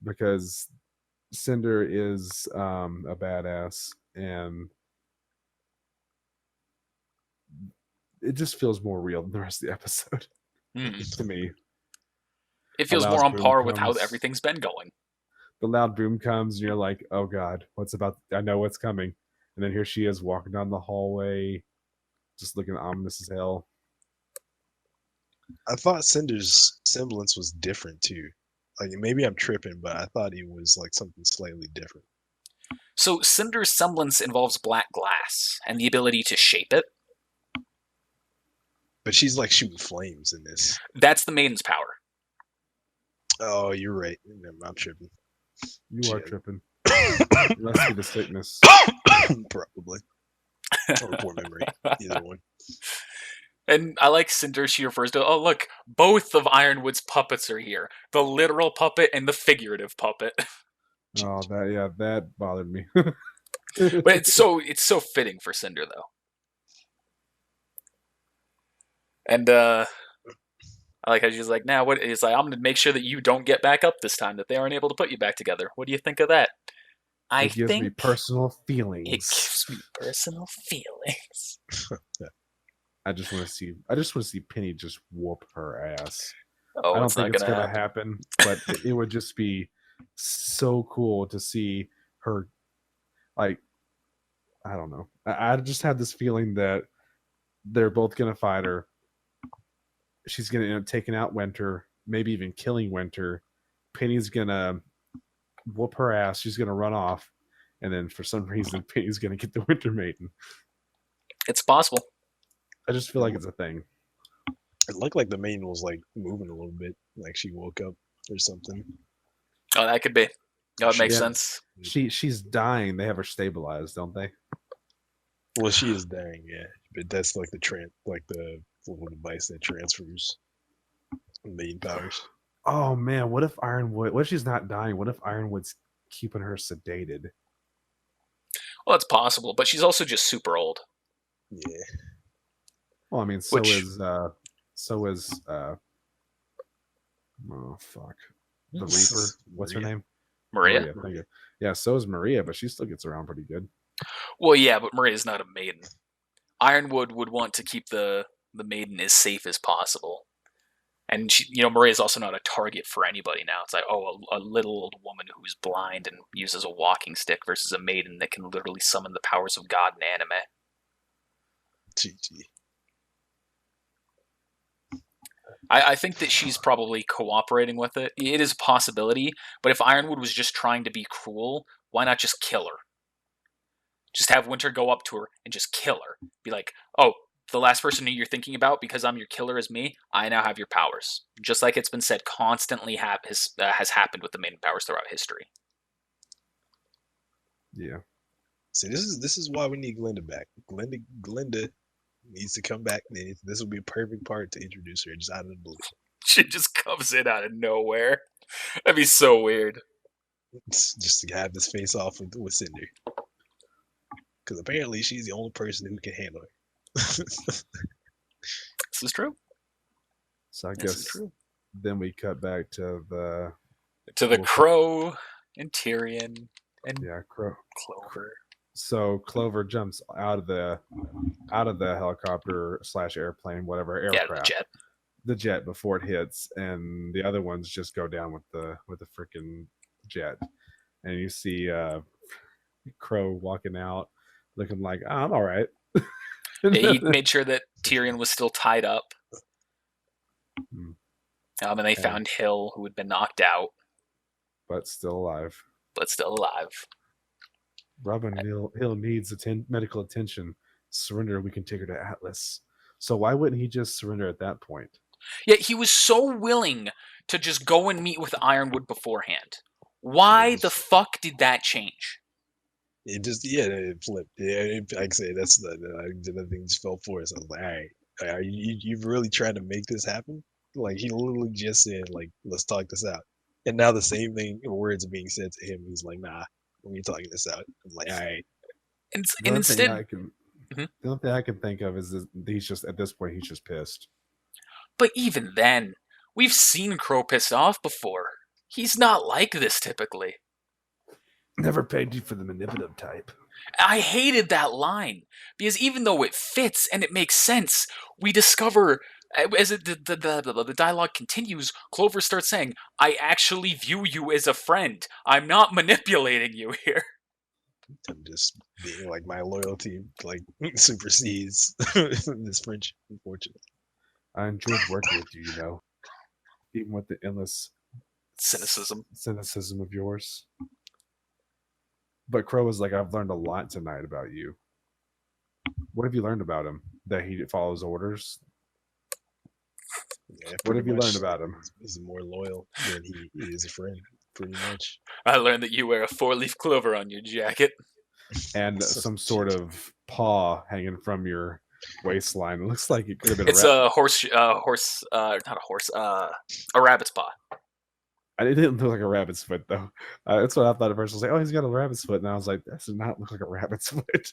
because Cinder is a badass, and it just feels more real than the rest of the episode to me. It feels more on par with how everything's been going. The loud boom comes, and you're like, "Oh God, I know what's coming." And then here she is walking down the hallway, just looking ominous as hell. I thought Cinder's semblance was different too. Like maybe I'm tripping, but I thought he was like something slightly different. So Cinder's semblance involves black glass and the ability to shape it. But she's like shooting flames in this. That's the Maiden's power. Oh, you're right. I'm tripping. You are tripping. It must be the sickness. Probably. Or poor memory. Either one. And I like Cinder, she refers to, oh look, both of Ironwood's puppets are here. The literal puppet and the figurative puppet. Oh, that bothered me. But it's so fitting for Cinder though. And I like how she's like, now what is like, I'm gonna make sure that you don't get back up this time, that they aren't able to put you back together. What do you think of that? It gives me personal feelings. It gives me personal feelings. I just want to see Penny just whoop her ass. Oh, I don't think it's gonna happen. But it would just be so cool to see her. Like, I don't know. I just have this feeling that they're both gonna fight her. She's gonna end up taking out Winter, maybe even killing Winter. Penny's gonna whoop her ass. She's gonna run off, and then for some reason, Penny's gonna get the Winter Maiden. It's possible. I just feel like it's a thing. It looked like the maiden was like moving a little bit, like she woke up or something. Oh, that could be. Oh, it makes sense. She's dying. They have her stabilized, don't they? Well, she is dying, yeah. But that's like the little device that transfers main powers. Oh man, what if Ironwood? What if she's not dying? What if Ironwood's keeping her sedated? Well, it's possible, but she's also just super old. Yeah. Well, I mean, so is oh fuck, the Reaper. What's her name? Maria. Thank you. Yeah, so is Maria, but she still gets around pretty good. Well, yeah, but Maria's not a maiden. Ironwood would want to keep the maiden as safe as possible. And she, Maria's also not a target for anybody now. It's like, oh, a little old woman who's blind and uses a walking stick versus a maiden that can literally summon the powers of God in anime. GG. I think that she's probably cooperating with it. It is a possibility, but if Ironwood was just trying to be cruel, why not just kill her? Just have Winter go up to her and just kill her. Be like, oh, the last person who you're thinking about, because I'm your killer, is me. I now have your powers. Just like it's been said constantly has happened with the maiden powers throughout history. Yeah. See, this is why we need Glinda back. Glinda needs to come back. This would be a perfect part to introduce her just out of the blue. She just comes in out of nowhere. That'd be so weird. Just to have this face off with Cinder. Because apparently she's the only person who can handle her. This is true. So I guess then we cut back to the Crow and Tyrion and Clover. So Clover jumps out of the helicopter / airplane, whatever aircraft, the jet before it hits, and the other ones just go down with the freaking jet, and you see Crow walking out, looking like, oh, I'm all right. He made sure that Tyrion was still tied up. And they found Hill, who had been knocked out, but still alive. Robin Hill needs medical attention. Surrender, we can take her to Atlas. So why wouldn't he just surrender at that point? Yeah, he was so willing to just go and meet with Ironwood beforehand. Why the fuck did that change? It just, it flipped. Yeah, like I say, that's the thing just fell for us. I was like, all right, are you really trying to make this happen? Like, he literally just said, like, let's talk this out. And now the same thing, words are being said to him. He's like, nah, when you're talking this out. I'm like, all right. And instead, the only thing I can think of is that he's just, at this point, he's just pissed. But even then, we've seen Crow pissed off before. He's not like this typically. Never paid you for the manipulative type. I hated that line because even though it fits and it makes sense, we discover as the dialogue continues, Clover starts saying, "I actually view you as a friend. I'm not manipulating you here." I'm just being like, my loyalty like supersedes this friendship, unfortunately. I enjoyed working with you, even with the endless cynicism of yours. But Crow was like, I've learned a lot tonight about you. What have you learned about him? That he follows orders? Yeah, what have you learned about him? He's more loyal than he is a friend, pretty much. I learned that you wear a 4-leaf clover on your jacket. And some sort of paw hanging from your waistline. It looks like it could have been a rabbit's paw. It didn't look like a rabbit's foot, though. That's what I thought at first. I was like, oh, he's got a rabbit's foot. And I was like, that does not look like a rabbit's foot.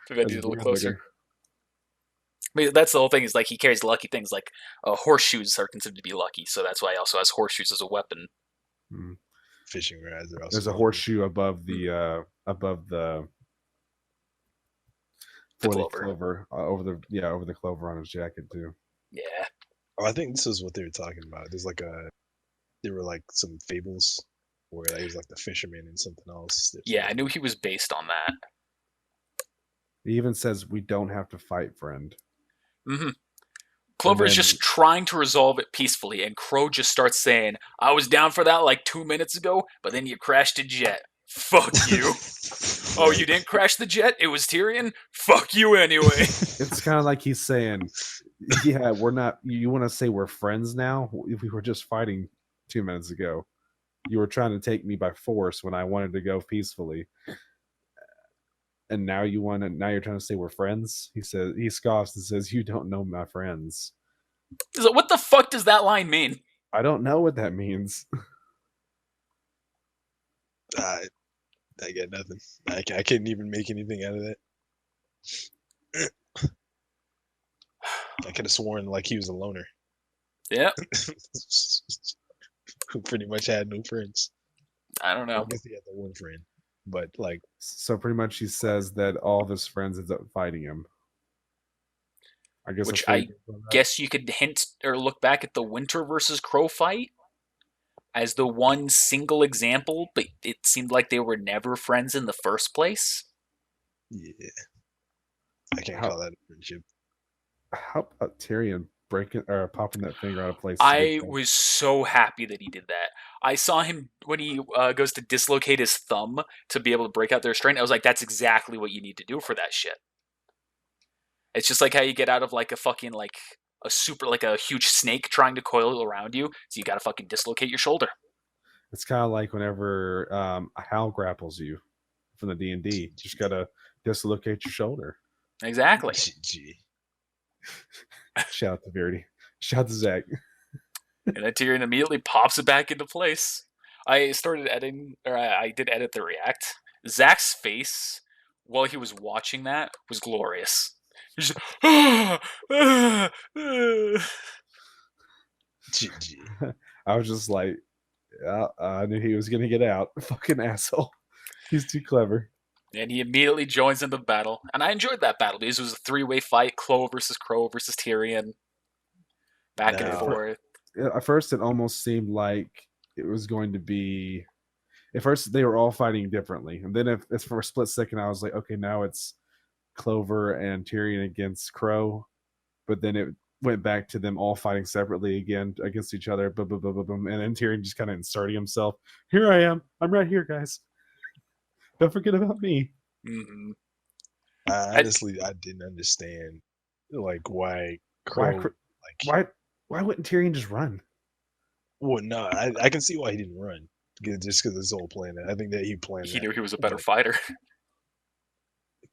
Maybe I need to look closer. I mean, that's the whole thing, is like he carries lucky things, like horseshoes are considered to be lucky, so that's why he also has horseshoes as a weapon. Fishing rods are also there's a horseshoe above the clover over the clover on his jacket too. Yeah. Oh, I think this is what they were talking about. There were like some fables where he was like the fisherman and something else. Yeah, I knew he was based on that. He even says, "We don't have to fight, friend." Mm-hmm. Clover is just trying to resolve it peacefully, and Crow just starts saying, "I was down for that like 2 minutes ago, but then you crashed a jet. Fuck you." Oh, you didn't crash the jet? It was Tyrion? Fuck you anyway. It's kind of like he's saying, yeah, we're not, you want to say we're friends now? We were just fighting 2 minutes ago. You were trying to take me by force when I wanted to go peacefully. and now you're trying to say we're friends. He scoffs and says, "You don't know my friends." So what the fuck does that line mean? I don't know what that means. I got nothing. I couldn't even make anything out of that. I could have sworn like he was a loner. Yeah. Who pretty much had no friends. I don't know. I guess he had the one friend, but like, So pretty much he says that all of his friends end up fighting him. I guess Which I guess you could hint or look back at the Winter versus Crow fight as the one single example, but it seemed like they were never friends in the first place. yeah, I can't call that a friendship. How about Tyrion popping that finger out of place? I was so happy that he did that. I saw him when he goes to dislocate his thumb to be able to break out their strength. I was like, that's exactly what you need to do for that shit. It's just like how you get out of like a fucking like a huge snake trying to coil around you. So you gotta fucking dislocate your shoulder. It's kind of like whenever Hal grapples you from the D&D. You just gotta dislocate your shoulder. Exactly. GG. Shout out to Verity. Shout out to Zach. And then Tyrion immediately pops it back into place. I started editing, or I did edit the react. Zach's face while he was watching that was glorious. He's just, GG. I was just like, yeah, I knew he was gonna get out. Fucking asshole. He's too clever. and he immediately joins in the battle. And I enjoyed that battle because it was a three-way fight: Crow versus Tyrion, back and forth. At first, it almost seemed like it was going to be. At first, they were all fighting differently, and then if for a split second, I was like, okay, now it's Clover and Tyrion against Crow, but then it went back to them all fighting separately again against each other. Boom, boom, boom, boom, boom, and then Tyrion just kind of inserting himself. Here I am. I'm right here, guys. Don't forget about me. Mm-hmm. Honestly, I didn't understand like why Crow. Why wouldn't Tyrion just run? Well, no, I can see why he didn't run. Just because his whole plan. I think that he planned. He knew he was a better fighter.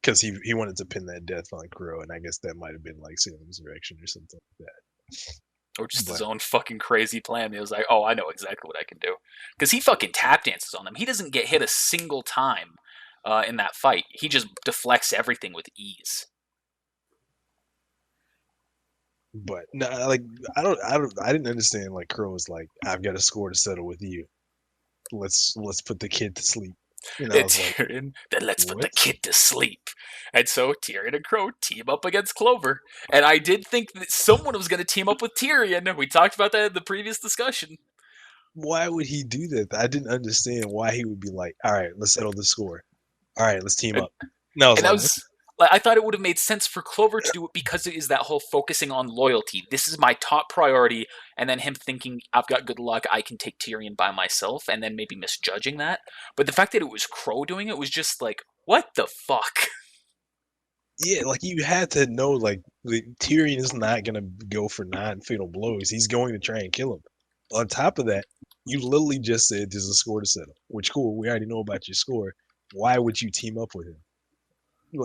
Because he wanted to pin that death on Crow, and I guess that might have been like Salem's direction or something like that. Or just his own fucking crazy plan. He was like, oh, I know exactly what I can do. Because he fucking tap dances on them. He doesn't get hit a single time in that fight. He just deflects everything with ease. But no, like I didn't understand. Like Crow was like, I've got a score to settle with you. Let's put the kid to sleep. And I was Tyrion, like, then let's put the kid to sleep. And so Tyrion and Crow team up against Clover. And I did think that someone was going to team up with Tyrion. We talked about that in the previous discussion. Why would he do that? I didn't understand why he would be like, all right, let's settle the score. All right, let's team up. No, I thought it would have made sense for Clover to do it because it is that whole focusing on loyalty. This is my top priority, and then him thinking, I've got good luck, I can take Tyrion by myself, and then maybe misjudging that. But the fact that it was Crow doing it was just like, what the fuck? Yeah, like you had to know, like Tyrion is not gonna go for non-fatal blows. He's going to try and kill him. On top of that, you literally just said there's a score to settle. Which cool, we already know about your score. Why would you team up with him?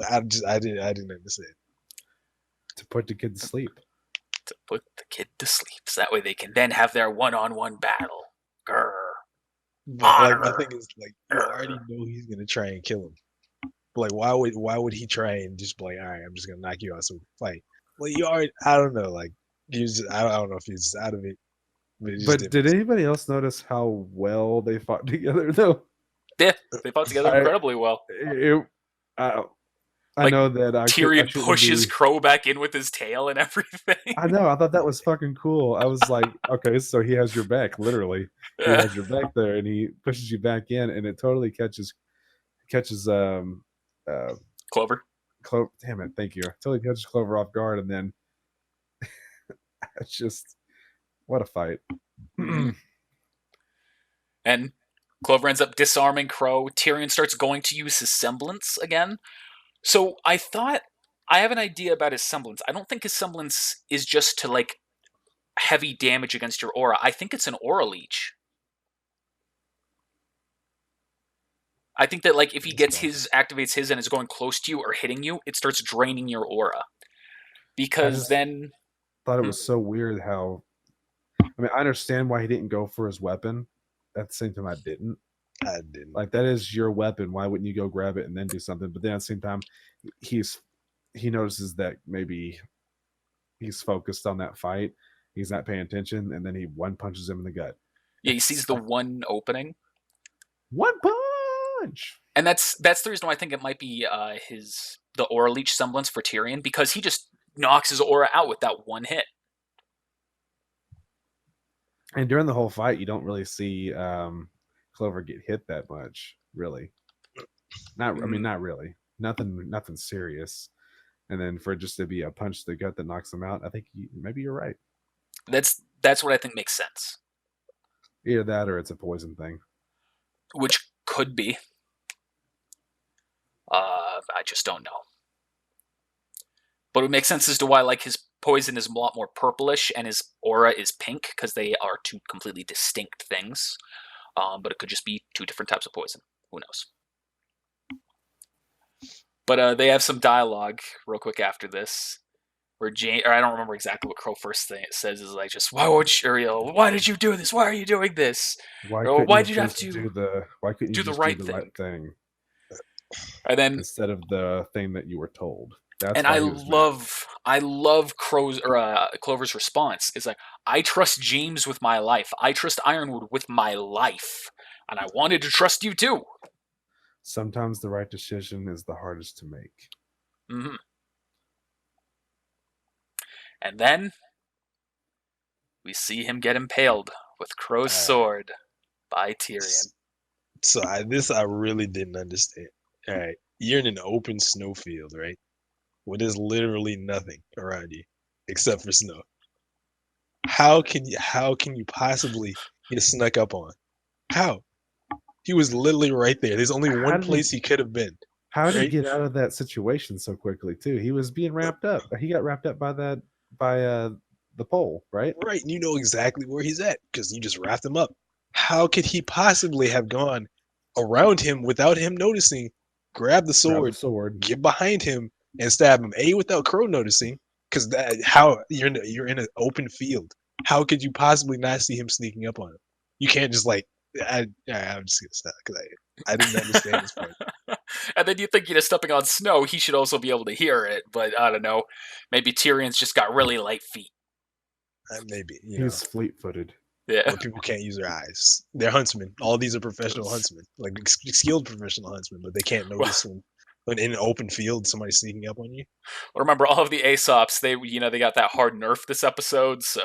I didn't understand. To put the kid to sleep. To put the kid to sleep, so that way they can then have their one-on-one battle. Grr. But like my thing is, like you already know he's gonna try and kill him. Like why would he try and just be like, all right, I'm just gonna knock you out so we can fight? Like you already, I don't know, like I don't know if he's just out of it. But did anybody else notice how well they fought together though? Yeah, they fought together incredibly well. I know that Tyrion pushes Crow back in with his tail and everything. I know. I thought that was fucking cool. I was like, okay, so he has your back, literally. He has your back there, and he pushes you back in, and it totally catches Clover. Damn it, thank you. Totally catches Clover off guard, and then it's just what a fight. And Clover ends up disarming Crow. Tyrion starts going to use his semblance again. So I thought, I have an idea about his semblance. I don't think his semblance is just to like heavy damage against your aura. I think it's an aura leech. I think that like if he That's gets activates his and is going close to you or hitting you, it starts draining your aura. Because then thought it was so weird how. I mean, I understand why he didn't go for his weapon. At the same time, I didn't. Like, that is your weapon. Why wouldn't you go grab it and then do something? But then at the same time, he notices that maybe he's focused on that fight. He's not paying attention, and then he one punches him in the gut. yeah, he sees the one opening. One punch. And that's the reason why I think it might be the aura leech semblance for Tyrion, because he just knocks his aura out with that one hit. And during the whole fight, you don't really see Clover get hit that much, really. I mean, not really. Nothing serious. And then for it just to be a punch to the gut that knocks him out, I think maybe you're right. That's what I think makes sense. Either that or it's a poison thing. Which could be. I just don't know. But it makes sense as to why like his poison is a lot more purplish and his aura is pink, because they are two completely distinct things. But it could just be two different types of poison. Who knows? But they have some dialogue real quick after this, where I don't remember exactly what Crow first thing it says is like just why did you do this? Why are you doing this? Why did you have to do the right thing? And then instead of the thing that you were told. And I love Clover's response. It's like, I trust James with my life. I trust Ironwood with my life. And I wanted to trust you too. Sometimes the right decision is the hardest to make. Mm-hmm. And then we see him get impaled with Crow's sword by Tyrion. So I really didn't understand. All right, you're in an open snowfield, right? Where there's literally nothing around you except for snow. How can you possibly get snuck up on? How? He was literally right there. There's only one place he could have been. How did he get out of that situation so quickly too? He was being wrapped up. He got wrapped up by the pole, right? Right, and you know exactly where he's at because you just wrapped him up. How could he possibly have gone around him without him noticing? Grab the sword, get behind him, and stab him. Without Crow noticing, because you're in an open field. How could you possibly not see him sneaking up on him? You can't just like. I'm just gonna stop because I didn't understand this part. And then you think, stepping on snow, he should also be able to hear it. But I don't know. Maybe Tyrion's just got really light feet. Maybe he's fleet-footed. Yeah, but people can't use their eyes. They're huntsmen. All these are professional huntsmen, like skilled professional huntsmen, but they can't notice when in an open field somebody's sneaking up on you. Well, remember all of the Aesops? They got that hard nerf this episode, so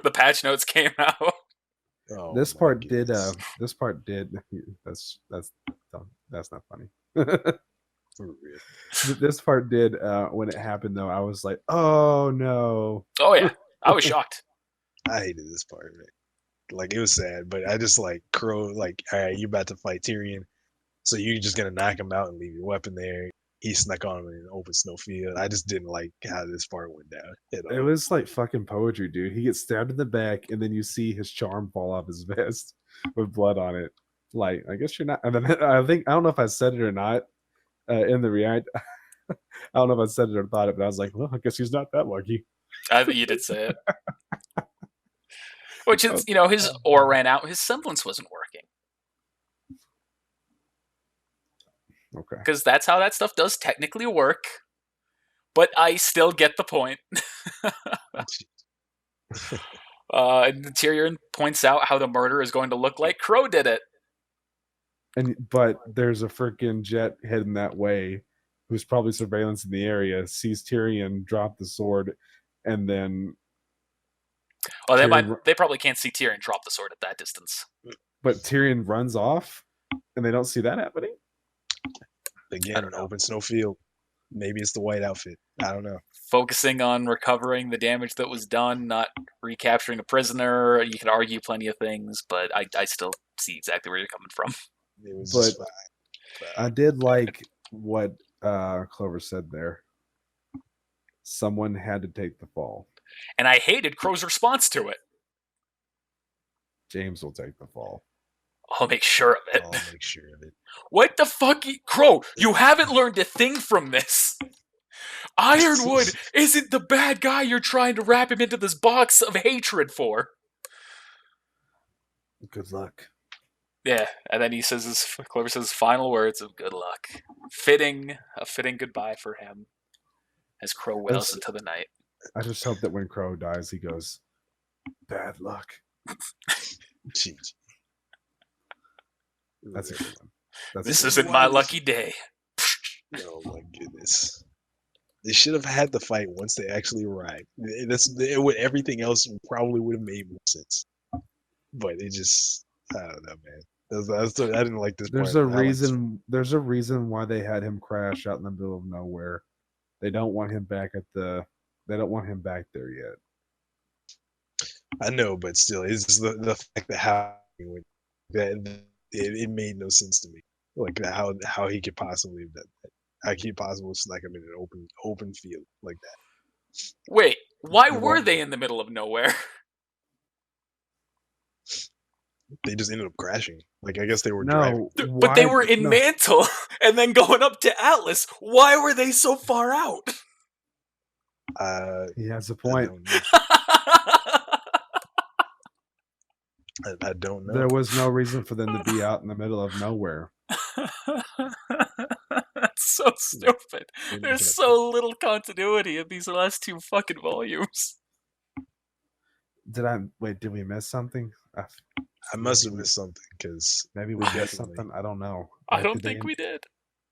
the patch notes came out. Oh, this part did. That's not funny. For real. This part did. When it happened, though, I was like, "Oh no!" Oh yeah, I was shocked. I hated this part, man. Like, it was sad, but I just like Crow. Like, all right, you're about to fight Tyrion, so you're just gonna knock him out and leave your weapon there. He snuck on him in an open snowfield. I just didn't like how this part went down. It was like fucking poetry, dude. He gets stabbed in the back, and then you see his charm fall off his vest with blood on it. Like, I guess you're not. And then I don't know if I said it or not in the react. I don't know if I said it or thought it, but I was like, well, I guess he's not that lucky. I think you did say it. Which is, his aura ran out. His semblance wasn't working. Okay. Because that's how that stuff does technically work. But I still get the point. And Tyrion points out how the murder is going to look like Crow did it. But there's a freaking jet heading that way who's probably surveillance in the area, sees Tyrion drop the sword, and then... Well, they probably can't see Tyrion drop the sword at that distance. But Tyrion runs off, and they don't see that happening? Again, an open snowfield. Maybe it's the white outfit. I don't know. Focusing on recovering the damage that was done, not recapturing a prisoner. You could argue plenty of things, but I still see exactly where you're coming from. It was just fine. I did like what Clover said there. Someone had to take the fall. And I hated Crow's response to it. James will take the fall. I'll make sure of it. I'll make sure of it. What the fuck? Crow, you haven't learned a thing from this. Ironwood isn't the bad guy you're trying to wrap him into this box of hatred for. Good luck. Yeah, and then he says Clover says his final words of good luck. A fitting goodbye for him as Crow wails into the night. I just hope that when Crow dies, he goes, bad luck. Jeez. That's a good one. This isn't my lucky day. Oh my goodness. They should have had the fight once they actually arrived. Everything else probably would have made more sense. But it just, I don't know, man. I didn't like this part. There's a reason why they had him crash out in the middle of nowhere. They don't want him back they don't want him back there yet. I know, but still, it's just the fact that it made no sense to me. Like how he could possibly have done that. How he possibly snuck him in an open field like that. Wait, why were they in the middle of nowhere? They just ended up crashing. Like, I guess they were driving. But they were in Mantle and then going up to Atlas. Why were they so far out? He has a point. I don't know. There was no reason for them to be out in the middle of nowhere. That's so stupid. There's so little continuity in these last two fucking volumes. Did we miss something? I must have missed something, because maybe we missed something. I don't know. I don't think we did.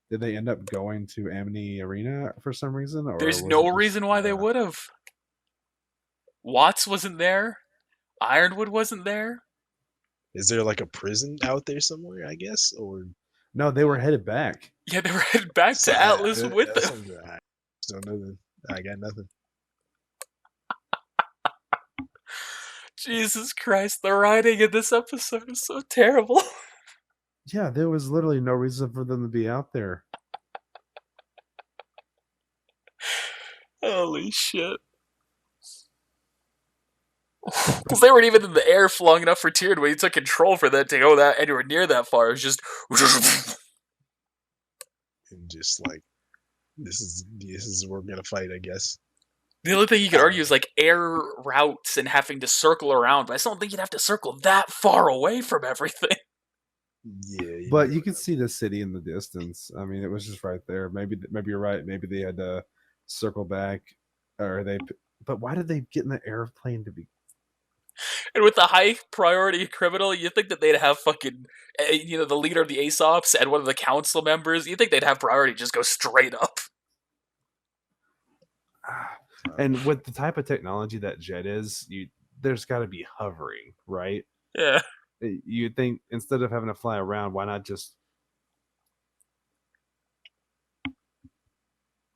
Did they end up going to Amity Arena for some reason? Or there's no reason why they would have. Watts wasn't there. Ironwood wasn't there. Is there like a prison out there somewhere, I guess? Or no, they were headed back. Yeah, they were headed back to Atlas with them. I don't know then. I got nothing. Jesus Christ, the writing in this episode is so terrible. Yeah, there was literally no reason for them to be out there. Holy shit. Because they weren't even in the air long enough for Tyrion when he took control for that to go that anywhere near that far. It was just and just like this is we're gonna fight, I guess. The only thing you could argue is like air routes and having to circle around, but I still don't think you'd have to circle that far away from everything. Yeah, but you can see the city in the distance. I mean, it was just right there. Maybe you're right. Maybe they had to circle back, But why did they get in the airplane to be? And with the high priority criminal, you think that they'd have fucking, the leader of the Aesops and one of the council members. You think they'd have priority just go straight up. And with the type of technology that jet is, there's got to be hovering, right? Yeah. You think instead of having to fly around, why not just,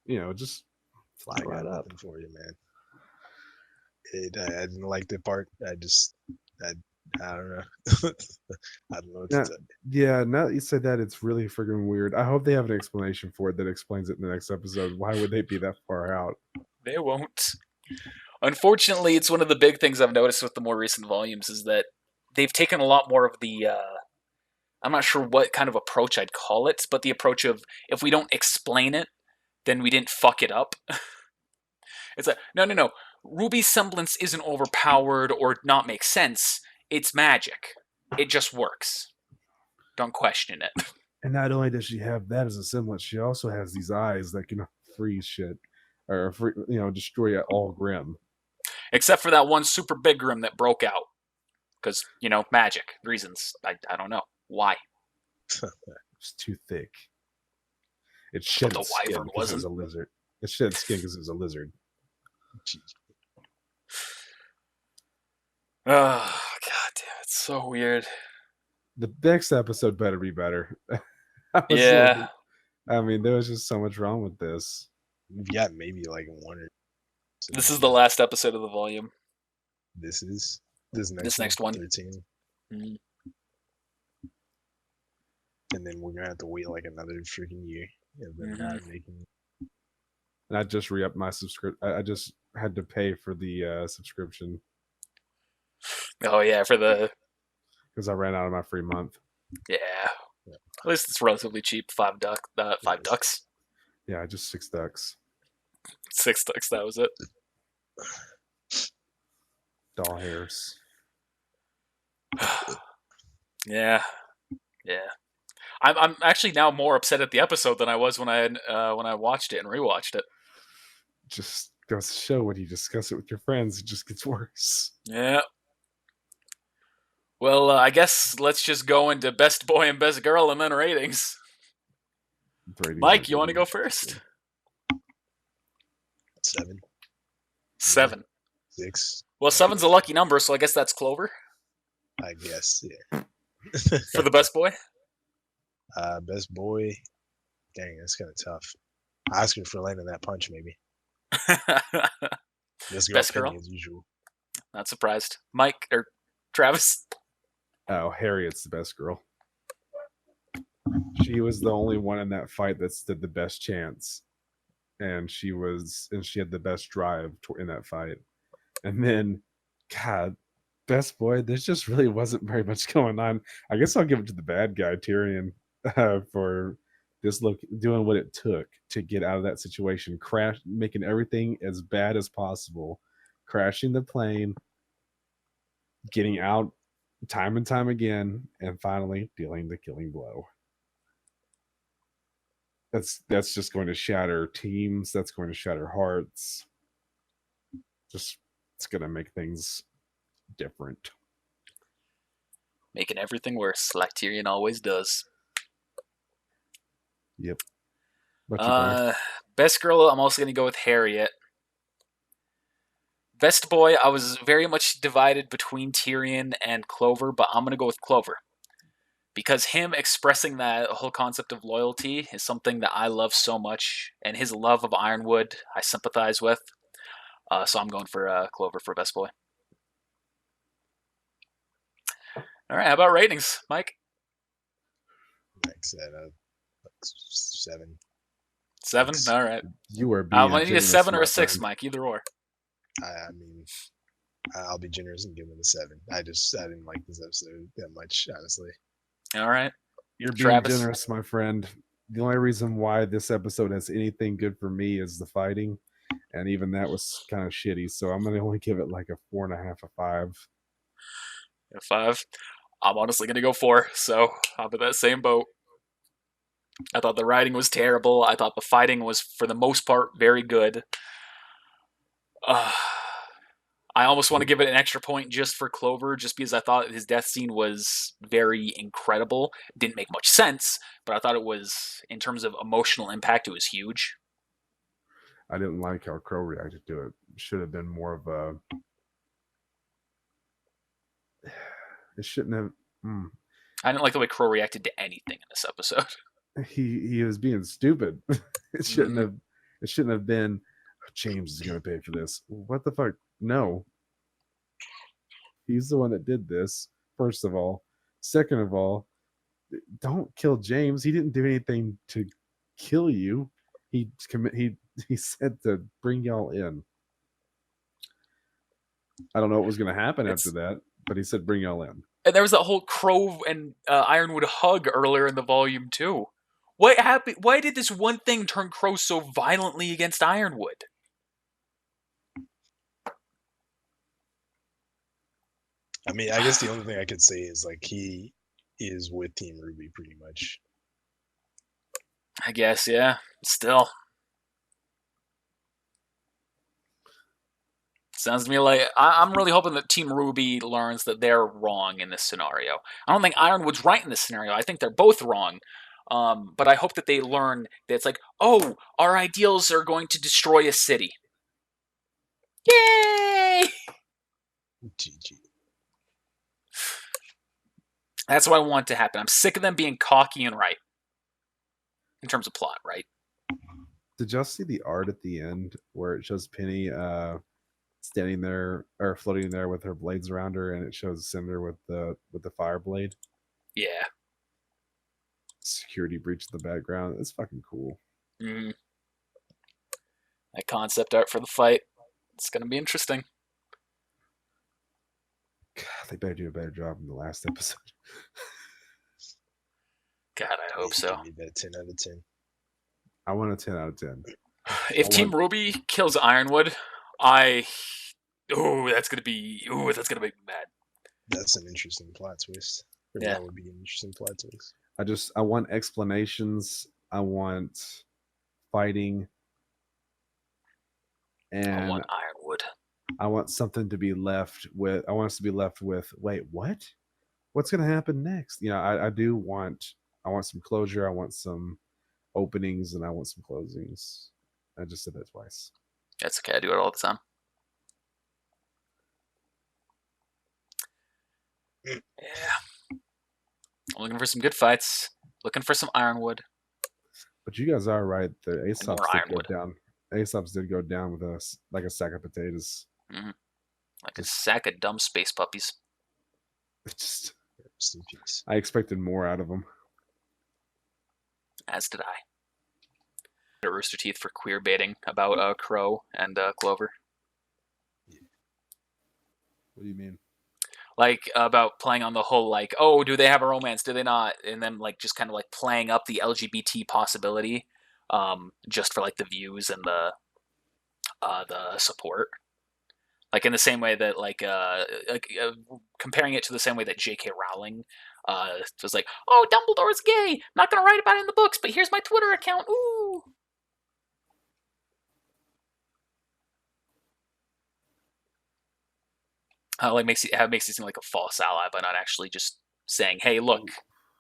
just fly right up for you, man. I didn't like the part. I don't know. I don't know what to say. Yeah, now that you said that, it's really friggin' weird. I hope they have an explanation for it that explains it in the next episode. Why would they be that far out? They won't. Unfortunately, it's one of the big things I've noticed with the more recent volumes is that they've taken a lot more of the, I'm not sure what kind of approach I'd call it, but the approach of if we don't explain it, then we didn't fuck it up. It's like, no. Ruby's semblance isn't overpowered or not make sense. It's magic. It just works. Don't question it. And not only does she have that as a semblance, she also has these eyes that can freeze shit or destroy all Grim. Except for that one super big Grim that broke out. Because, magic reasons. I don't know. Why? It's too thick. It shed its skin because it was a lizard. It shed skin because it was a lizard. Oh, god damn, it's so weird. The next episode better be better. Yeah. I mean, there was just so much wrong with this. We've got maybe like one or two. This is the last episode of the volume. This next one. 13. Mm-hmm. And then we're gonna have to wait like another freaking year. And then not making. And I just re-upped my subscription. I just had to pay for the subscription. Oh yeah, for the. Because I ran out of my free month. Yeah. At least it's relatively cheap. Five ducks. Yeah, just 6 ducks. 6 ducks, that was it. Doll hairs. Yeah. I'm actually now more upset at the episode than I was when I watched it and rewatched it. Just goes to show when you discuss it with your friends, it just gets worse. Yeah. Well, I guess let's just go into best boy and best girl and then ratings. Mike, you want to go first? 7. 7. 6. Well, 7's a lucky number, so I guess that's Clover. I guess, yeah. For the best boy? Best boy. Dang, that's kind of tough. Oscar for landing that punch, maybe. Best girl, as usual. Not surprised. Mike or Travis? Oh, Harriet's the best girl. She was the only one in that fight that stood the best chance, and she had the best drive in that fight. And then, God, best boy, there just really wasn't very much going on. I guess I'll give it to the bad guy, Tyrion, for just doing what it took to get out of that situation, making everything as bad as possible, crashing the plane, getting out time and time again, and finally dealing the killing blow. That's just going to shatter teams. That's going to shatter hearts. It's going to make things different. Making everything worse, like Tyrion always does. Yep. Best girl, I'm also going to go with Harriet. Best boy, I was very much divided between Tyrion and Clover, but I'm going to go with Clover. Because him expressing that whole concept of loyalty is something that I love so much, and his love of Ironwood I sympathize with. So I'm going for Clover for best boy. All right, how about ratings, Mike? Like I said, 7. 7? All right. You are being I need a 7 or a 6, Mike, either or. I mean, I'll be generous and give it a 7. I didn't like this episode that much, honestly. All right. You're being generous, my friend. The only reason why this episode has anything good for me is the fighting, and even that was kind of shitty. So I'm gonna only give it like a 4.5, a 5. A 5. I'm honestly gonna go 4. So I'm in that same boat. I thought the writing was terrible. I thought the fighting was, for the most part, very good. I almost want to give it an extra point just for Clover, just because I thought his death scene was very incredible. Didn't make much sense, but I thought it was, in terms of emotional impact, it was huge. I didn't like how Crow reacted to it. Should have been more of a... It shouldn't have... I didn't like the way Crow reacted to anything in this episode. He was being stupid. It shouldn't have... It shouldn't have been, James is going to pay for this. What the fuck? No. He's the one that did this, first of all. Second of all, don't kill James. He didn't do anything to kill you. He said to bring y'all in. I don't know what was going to happen after that, but he said bring y'all in. And there was that whole Crow and Ironwood hug earlier in the volume too. What happened? Why did this one thing turn Crow so violently against Ironwood? I mean, I guess the only thing I could say is like he is with Team RWBY pretty much. I guess, yeah. Still. Sounds to me like I'm really hoping that Team RWBY learns that they're wrong in this scenario. I don't think Ironwood's right in this scenario. I think they're both wrong. But I hope that they learn that it's like, oh, our ideals are going to destroy a city. Yay! GG. That's what I want to happen. I'm sick of them being cocky and right. In terms of plot, right? Did y'all see the art at the end where it shows Penny standing there or floating there with her blades around her, and it shows Cinder with the fire blade? Yeah. Security breach in the background. It's fucking cool. Mm-hmm. That concept art for the fight. It's gonna be interesting. God, they better do a better job in the last episode. God, I hope so. Give me that 10 out of 10. I want a 10 out of 10. If Team RWBY kills Ironwood, that's gonna make me mad. That's an interesting plot twist. Yeah. That would be an interesting plot twist. I want explanations. I want fighting. And I want Ironwood. I want something to be left with. I want us to be left with, wait, what? What's going to happen next? You know, I want some closure. I want some openings and I want some closings. I just said that twice. That's okay. I do it all the time. Yeah. I'm looking for some good fights. Looking for some Ironwood. But you guys are right. The Aesops more did go Ironwood. down. Aesops did go down with us like a sack of potatoes. Mm-hmm. Like a sack of dumb space puppies. Just, Rest in peace. I expected more out of them. As did I. Rooster Teeth for queer baiting about Crow and Clover. What do you mean? Like about playing on the whole, like, oh, do they have a romance? Do they not? And then like just kind of like playing up the LGBT possibility, just for like the views and the support. Like in the same way that comparing it to the same way that J.K. Rowling was like, oh, Dumbledore's gay. Not gonna write about it in the books, but here's my Twitter account. Ooh. Makes it seem like a false ally by not actually just saying, hey, look,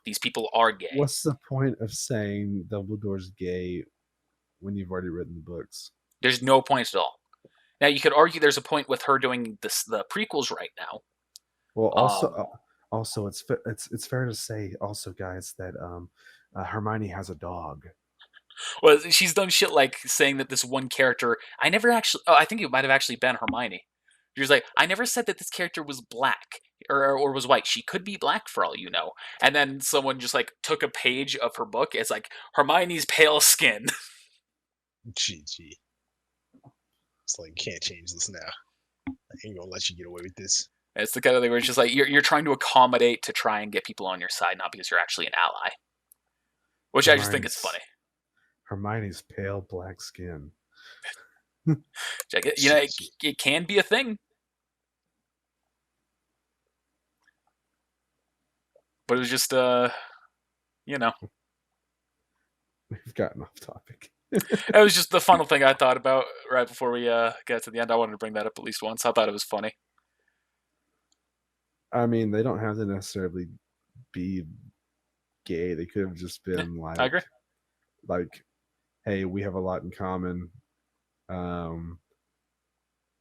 these people are gay. What's the point of saying Dumbledore's gay when you've already written the books? There's no point at all. Now you could argue there's a point with her doing the prequels right now. Well, also it's fair to say also, guys, that Hermione has a dog. Well, she's done shit like saying that this one character, I think it might have actually been Hermione. She was like, I never said that this character was black or was white. She could be black for all you know. And then someone just like took a page of her book. It's like Hermione's pale skin. GG. It's like, can't change this now. I ain't gonna let you get away with this. It's the kind of thing where it's just like you're trying to accommodate to try and get people on your side, not because you're actually an ally. Which I just think is funny. Hermione's pale black skin. It can be a thing. But it was just, We've gotten off topic. It was just the final thing I thought about right before we got to the end. I wanted to bring that up at least once. I thought it was funny. I mean, they don't have to necessarily be gay. They could have just been like, I agree. Like, hey, we have a lot in common. I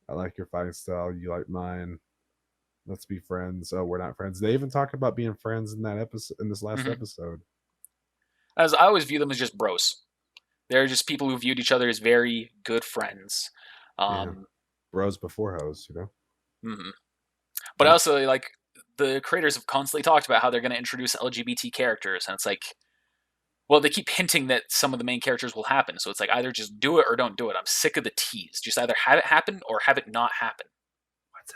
like your fighting style. You like mine. Let's be friends. Oh, we're not friends. They even talk about being friends in that episode, in this last episode. As I always view them as just bros. They're just people who viewed each other as very good friends. Bros before hoes, you know. Mm-hmm. But also, like, the creators have constantly talked about how they're going to introduce LGBT characters, and it's like, well, they keep hinting that some of the main characters will happen. So it's like either just do it or don't do it. I'm sick of the tease. Just either have it happen or have it not happen. What's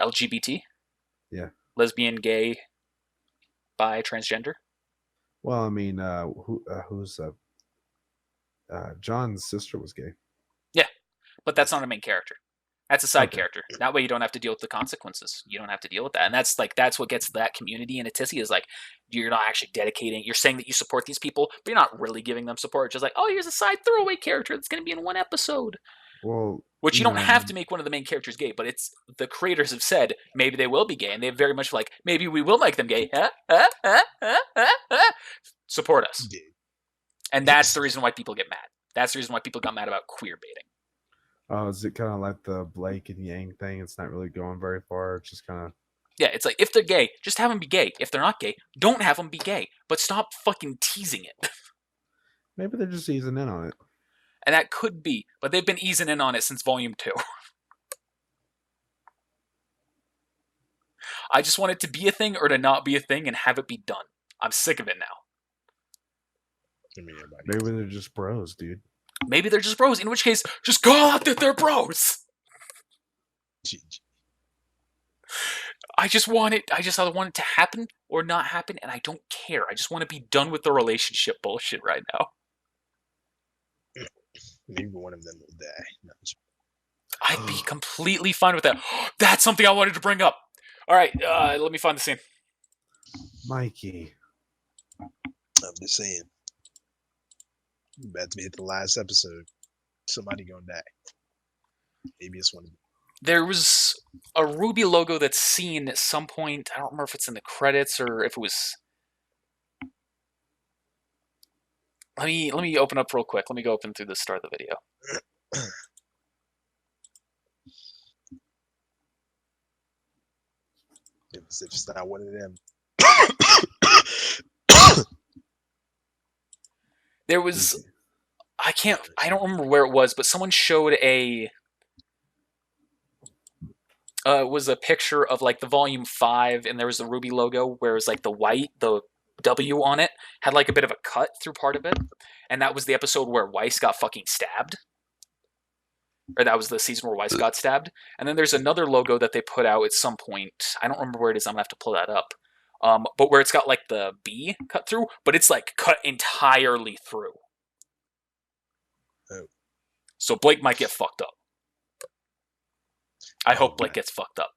LGBT? Yeah. Lesbian, gay, bi, transgender? Well, I mean, who's John's sister was gay. Yeah, but that's not a main character. That's a side character. That way you don't have to deal with the consequences. You don't have to deal with that. And that's what gets that community in a tizzy is like, you're not actually dedicating. You're saying that you support these people, but you're not really giving them support. It's just like, oh, here's a side throwaway character that's going to be in one episode. Well, which you don't have to make one of the main characters gay, but it's the creators have said maybe they will be gay, and they very much like, maybe we will make them gay. Support us. And that's the reason why people get mad. That's the reason why people got mad about queer baiting. Oh, is it kind of like the Blake and Yang thing? It's not really going very far. It's just kind of... Yeah, it's like, if they're gay, just have them be gay. If they're not gay, don't have them be gay. But stop fucking teasing it. Maybe they're just easing in on it. And that could be. But they've been easing in on it since Volume 2. I just want it to be a thing or to not be a thing and have it be done. I'm sick of it now. Maybe they're just bros, dude. Maybe they're just bros, in which case, just call out that they're bros. I just want it. I just either want it to happen or not happen, and I don't care. I just want to be done with the relationship bullshit right now. Maybe one of them will die. No, I'd be completely fine with that. That's something I wanted to bring up. All right, let me find the scene. Mikey. I'm just saying. About to hit the last episode. Somebody gonna die. Maybe it's one of them. There was a RWBY logo that's seen at some point. I don't remember if it's in the credits or if it was. Let me open up real quick. Let me go open through the start of the video. If it's not one of them. There was, I don't remember where it was, but someone showed it was a picture of like the volume 5, and there was the RWBY logo where it was like the W on it had like a bit of a cut through part of it, and that was the episode where Weiss got fucking stabbed. Or that was the season where Weiss got stabbed. And then there's another logo that they put out at some point. I don't remember where it is. I'm going to have to pull that up. But where it's got like the B cut through, but it's like cut entirely through. Oh. So Blake might get fucked up. I hope Blake gets fucked up.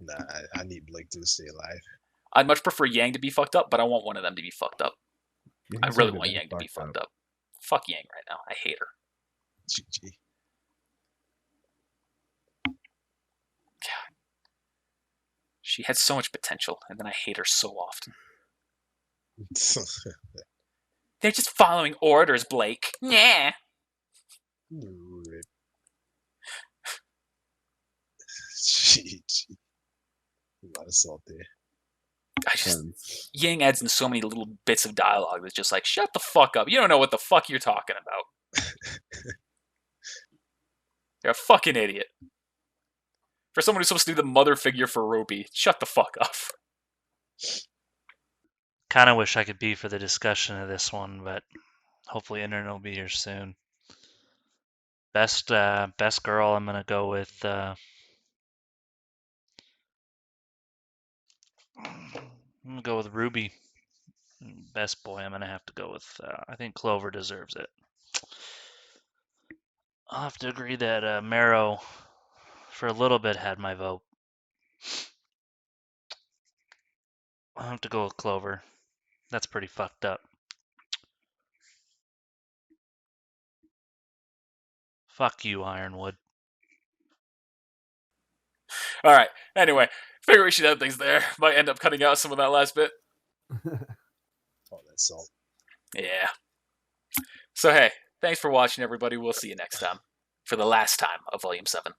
Nah, I need Blake to stay alive. I'd much prefer Yang to be fucked up, but I want one of them to be fucked up. I really want Yang to be fucked up. Fuck Yang right now. I hate her. GG. She had so much potential, and then I hate her so often. They're just following orders, Blake. Yeah. GG. A lot of salt there. Yang adds in so many little bits of dialogue that's just like, shut the fuck up. You don't know what the fuck you're talking about. You're a fucking idiot. For someone who's supposed to be the mother figure for RWBY, shut the fuck up. Kind of wish I could be for the discussion of this one, but hopefully internet will be here soon. Best girl, I'm gonna go with. I'm gonna go with RWBY. Best boy, I'm gonna have to go with. I think Clover deserves it. I'll have to agree that Marrow, for a little bit, had my vote. I'll have to go with Clover. That's pretty fucked up. Fuck you, Ironwood. All right. Anyway, figure we should end things there. Might end up cutting out some of that last bit. Oh, that's salt. Yeah. So, hey, thanks for watching, everybody. We'll see you next time for the last time of Volume 7.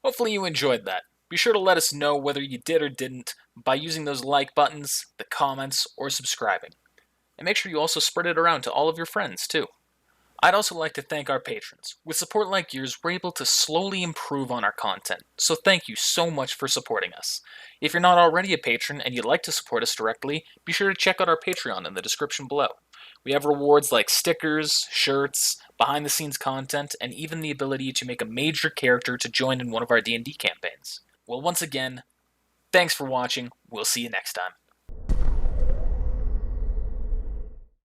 Hopefully you enjoyed that. Be sure to let us know whether you did or didn't by using those like buttons, the comments, or subscribing. And make sure you also spread it around to all of your friends, too. I'd also like to thank our patrons. With support like yours, we're able to slowly improve on our content, so thank you so much for supporting us. If you're not already a patron and you'd like to support us directly, be sure to check out our Patreon in the description below. We have rewards like stickers, shirts, behind-the-scenes content, and even the ability to make a major character to join in one of our D&D campaigns. Well, once again, thanks for watching. We'll see you next time.